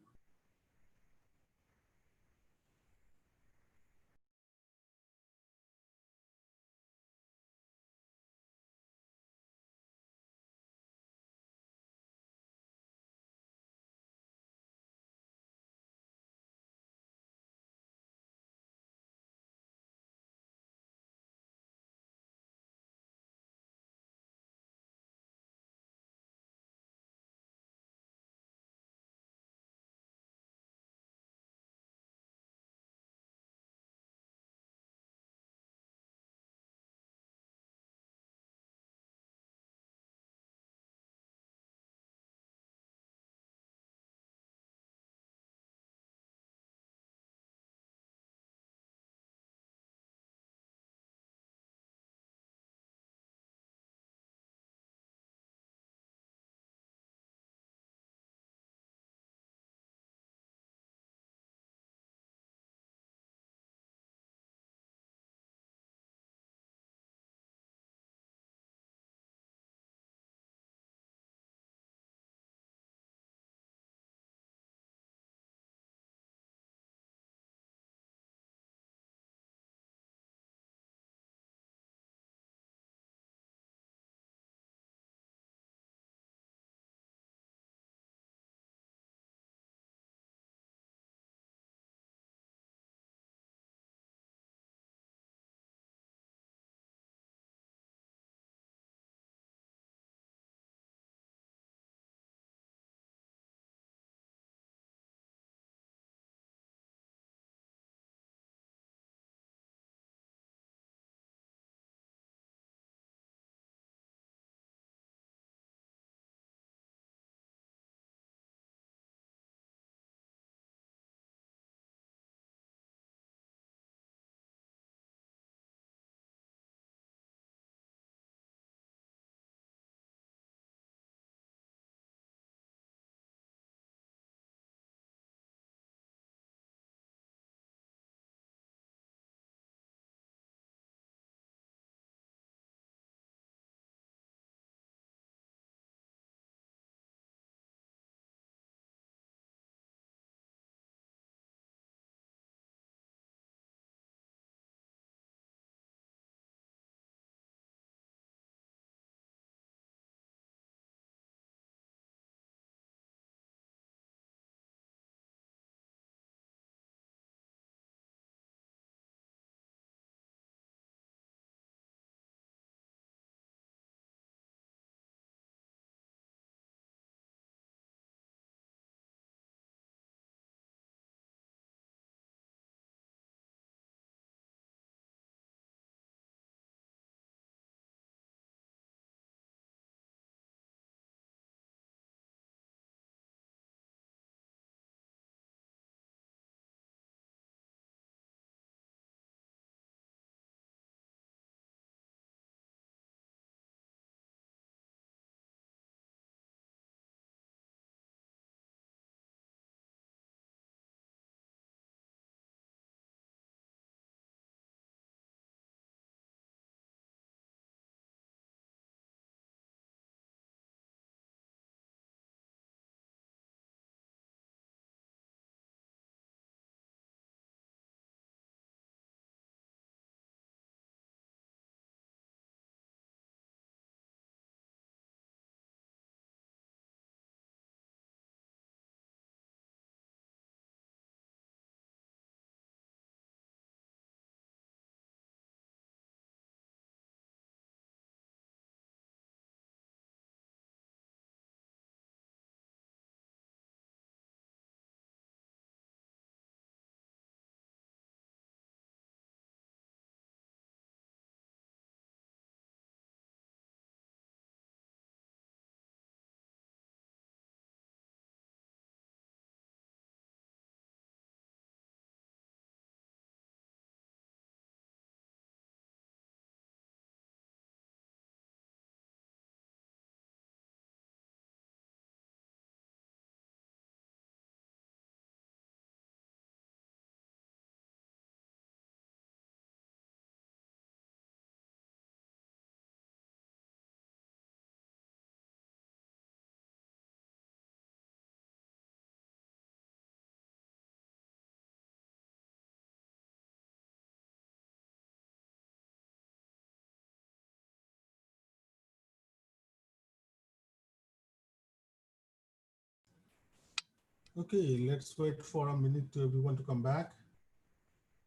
A: Okay, let's wait for a minute to everyone to come back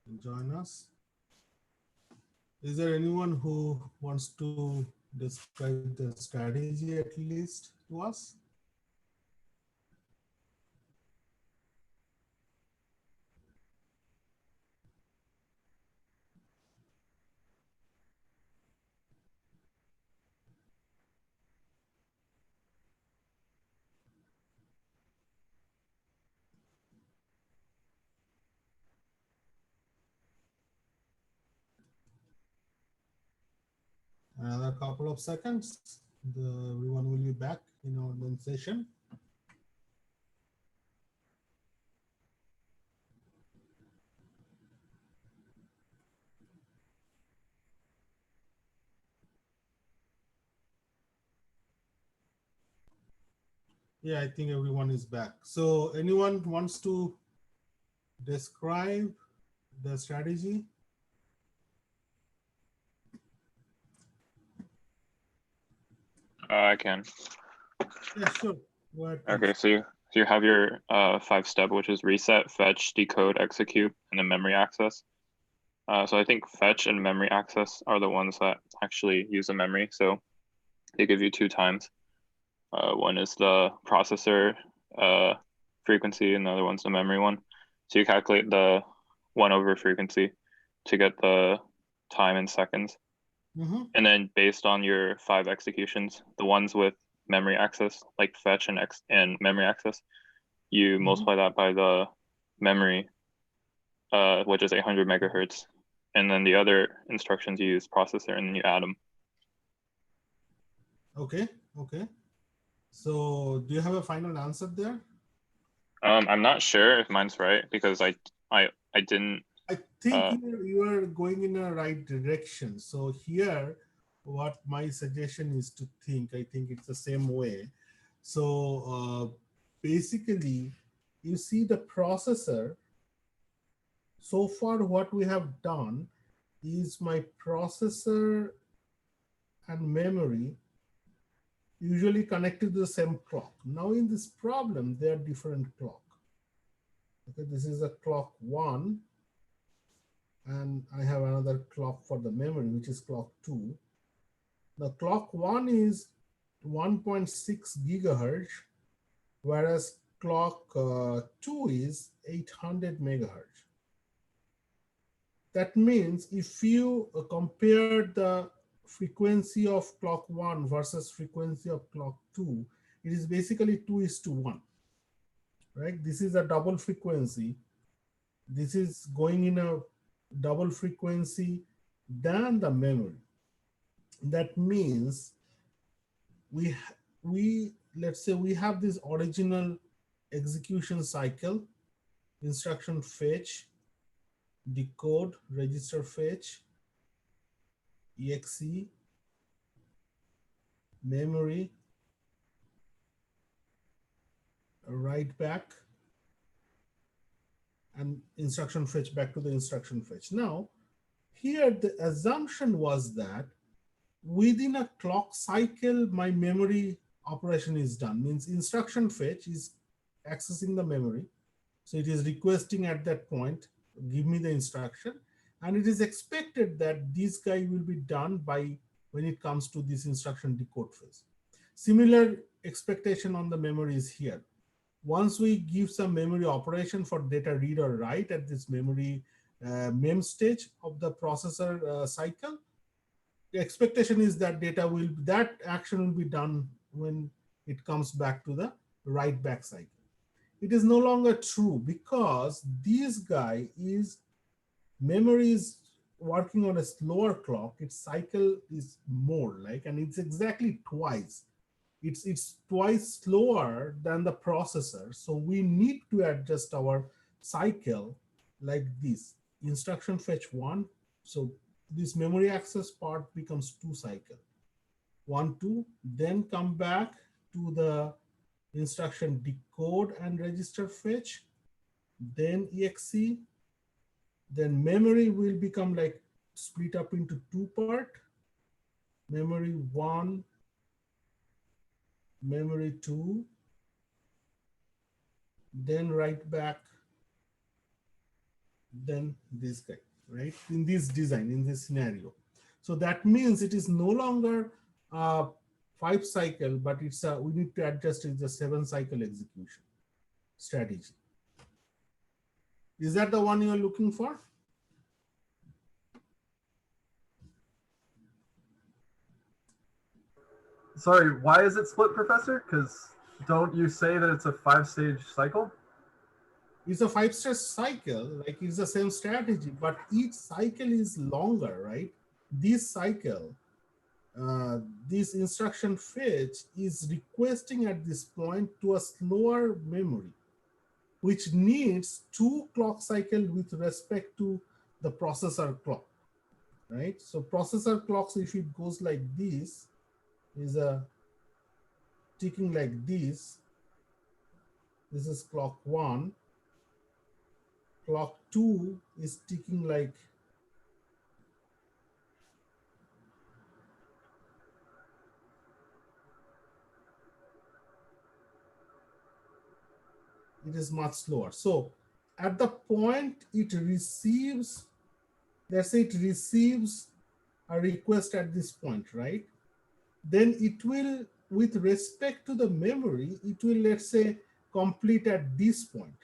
A: and join us. Is there anyone who wants to describe the strategy at least to us? Another couple of seconds, everyone will be back in our main session. Yeah, I think everyone is back. So anyone wants to describe the strategy?
E: I can.
A: Yeah, sure. Go ahead,
E: Okay,
A: please.
E: so you have your 5-step, which is reset, fetch, decode, execute, and then memory access. So I think fetch and memory access are the ones that actually use the memory. So they give you 2 times. One is the processor frequency, and the other one's the memory one. So you calculate the 1 over frequency to get the time in seconds. And then based on your 5 executions, the ones with memory access, like fetch and memory access, you multiply that by the memory, which is 800 megahertz. And then the other instructions you use processor, and then you add them.
A: Okay, okay. So do you have a final answer there?
E: I'm not sure if mine's right because I didn't.
A: I think you are going in a right direction. So here, what my suggestion is to think, I think it's the same way. So basically, you see the processor. So far, what we have done is my processor and memory usually connected to the same clock. Now in this problem, they are different clock. Okay, this is a clock 1, and I have another clock for the memory, which is clock 2. The clock 1 is 1.6 gigahertz, whereas clock 2 is 800 megahertz. That means if you compare the frequency of clock 1 versus frequency of clock 2, it is basically 2:1, right? This is a double frequency. This is going in a double frequency than the memory. That means we let's say we have this original execution cycle, instruction fetch, decode, register fetch, exe, memory, write back, and instruction fetch back to the instruction fetch. Now, here the assumption was that within a clock cycle, my memory operation is done. Means instruction fetch is accessing the memory. So it is requesting at that point, give me the instruction. And it is expected that this guy will be done by when it comes to this instruction decode phase. Similar expectation on the memory is here. Once we give some memory operation for data read or write at this memory mem stage of the processor cycle, the expectation is that that action will be done when it comes back to the write back cycle. It is no longer true because this guy is memory is working on a slower clock. Its cycle is more like, and it's exactly twice. It's twice slower than the processor. So we need to adjust our cycle like this. Instruction fetch 1. So this memory access part becomes 2 cycle. 1, 2, then come back to the instruction decode and register fetch, then exe, then memory will become like split up into 2 part, memory 1, memory 2, then write back, then this guy, right? In this design, in this scenario. So that means it is no longer a 5 cycle, but it's a, we need to adjust it, the 7 cycle execution strategy. Is that the one you are looking for?
B: Sorry, why is it split, Professor? Because don't you say that it's a 5-stage cycle?
A: It's a 5-stage cycle, like it's the same strategy, but each cycle is longer, right? This cycle, this instruction fetch is requesting at this point to a slower memory, which needs 2 clock cycles with respect to the processor clock, right? So processor clocks, if it goes like this, is a ticking like this. This is clock 1. Clock 2 is ticking like it is much slower. So at the point it receives, let's say it receives a request at this point, right? Then it will, with respect to the memory, it will, let's say, complete at this point.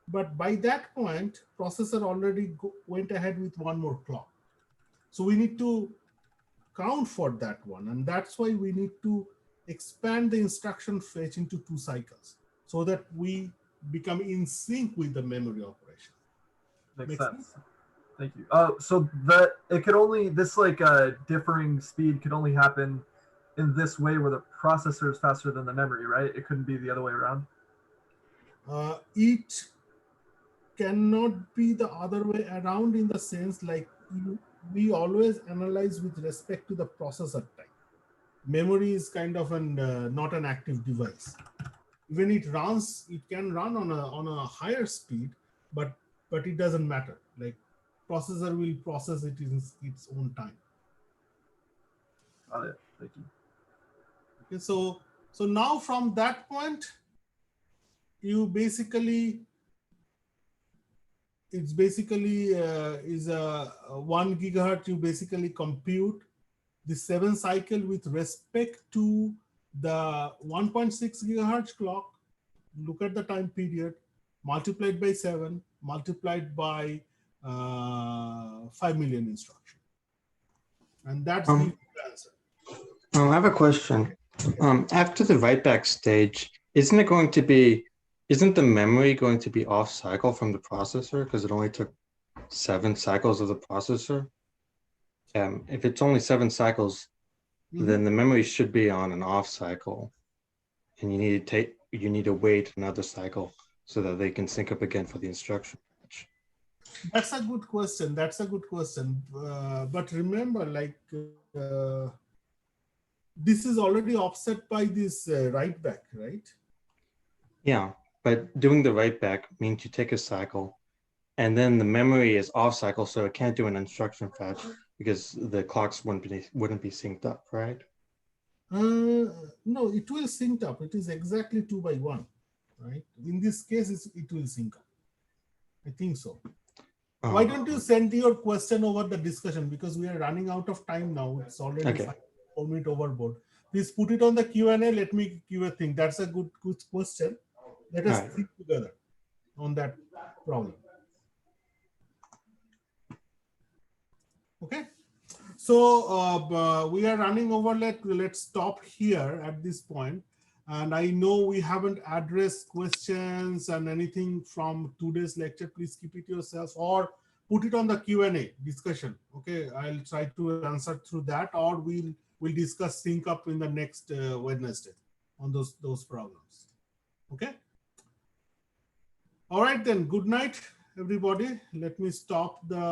A: But by that point, processor already went ahead with 1 more clock. So we need to count for that one. And that's why we need to expand the instruction fetch into 2 cycles so that we become in sync with the memory operation.
B: Makes sense. Thank you. So that it could only, this like differing speed could only happen in this way where the processor is faster than the memory, right? It couldn't be the other way around.
A: It cannot be the other way around, in the sense like we always analyze with respect to the processor time. Memory is kind of an not an active device. When it runs, it can run on a higher speed, but it doesn't matter. Like processor will process it in its own time.
B: Got it. Thank you.
A: Okay, so now from that point, you basically, it's basically is a 1 gigahertz. You basically compute the 7 cycle with respect to the 1.6 gigahertz clock. Look at the time period, multiplied by 7, multiplied by 5 million instruction, and that's the answer.
H: I have a question. After the write back stage, isn't the memory going to be off cycle from the processor because it only took 7 cycles of the processor? If it's only 7 cycles, then the memory should be on an off cycle, and you need to wait another cycle so that they can sync up again for the instruction.
A: That's a good question. But remember, like this is already offset by this write back, right?
H: Yeah, but doing the write back means you take a cycle, and then the memory is off cycle, so it can't do an instruction fetch because the clocks wouldn't be synced up, right?
A: No, it will sync up. It is exactly 2 by 1, right? In this case, it will sync up. I think so. Why don't you send your question over the discussion, because we are running out of time now. It's already 4 minutes overboard. Please put it on the Q&A. Let me give a thing. That's a good question. Let us think together on that problem. Okay. So we are running over. Let's stop here at this point. And I know we haven't addressed questions and anything from today's lecture. Please keep it yourself or put it on the Q&A discussion. Okay, I'll try to answer through that, or we'll discuss sync up in the next Wednesday on those problems. Okay. All right then. Good night, everybody. Let me stop the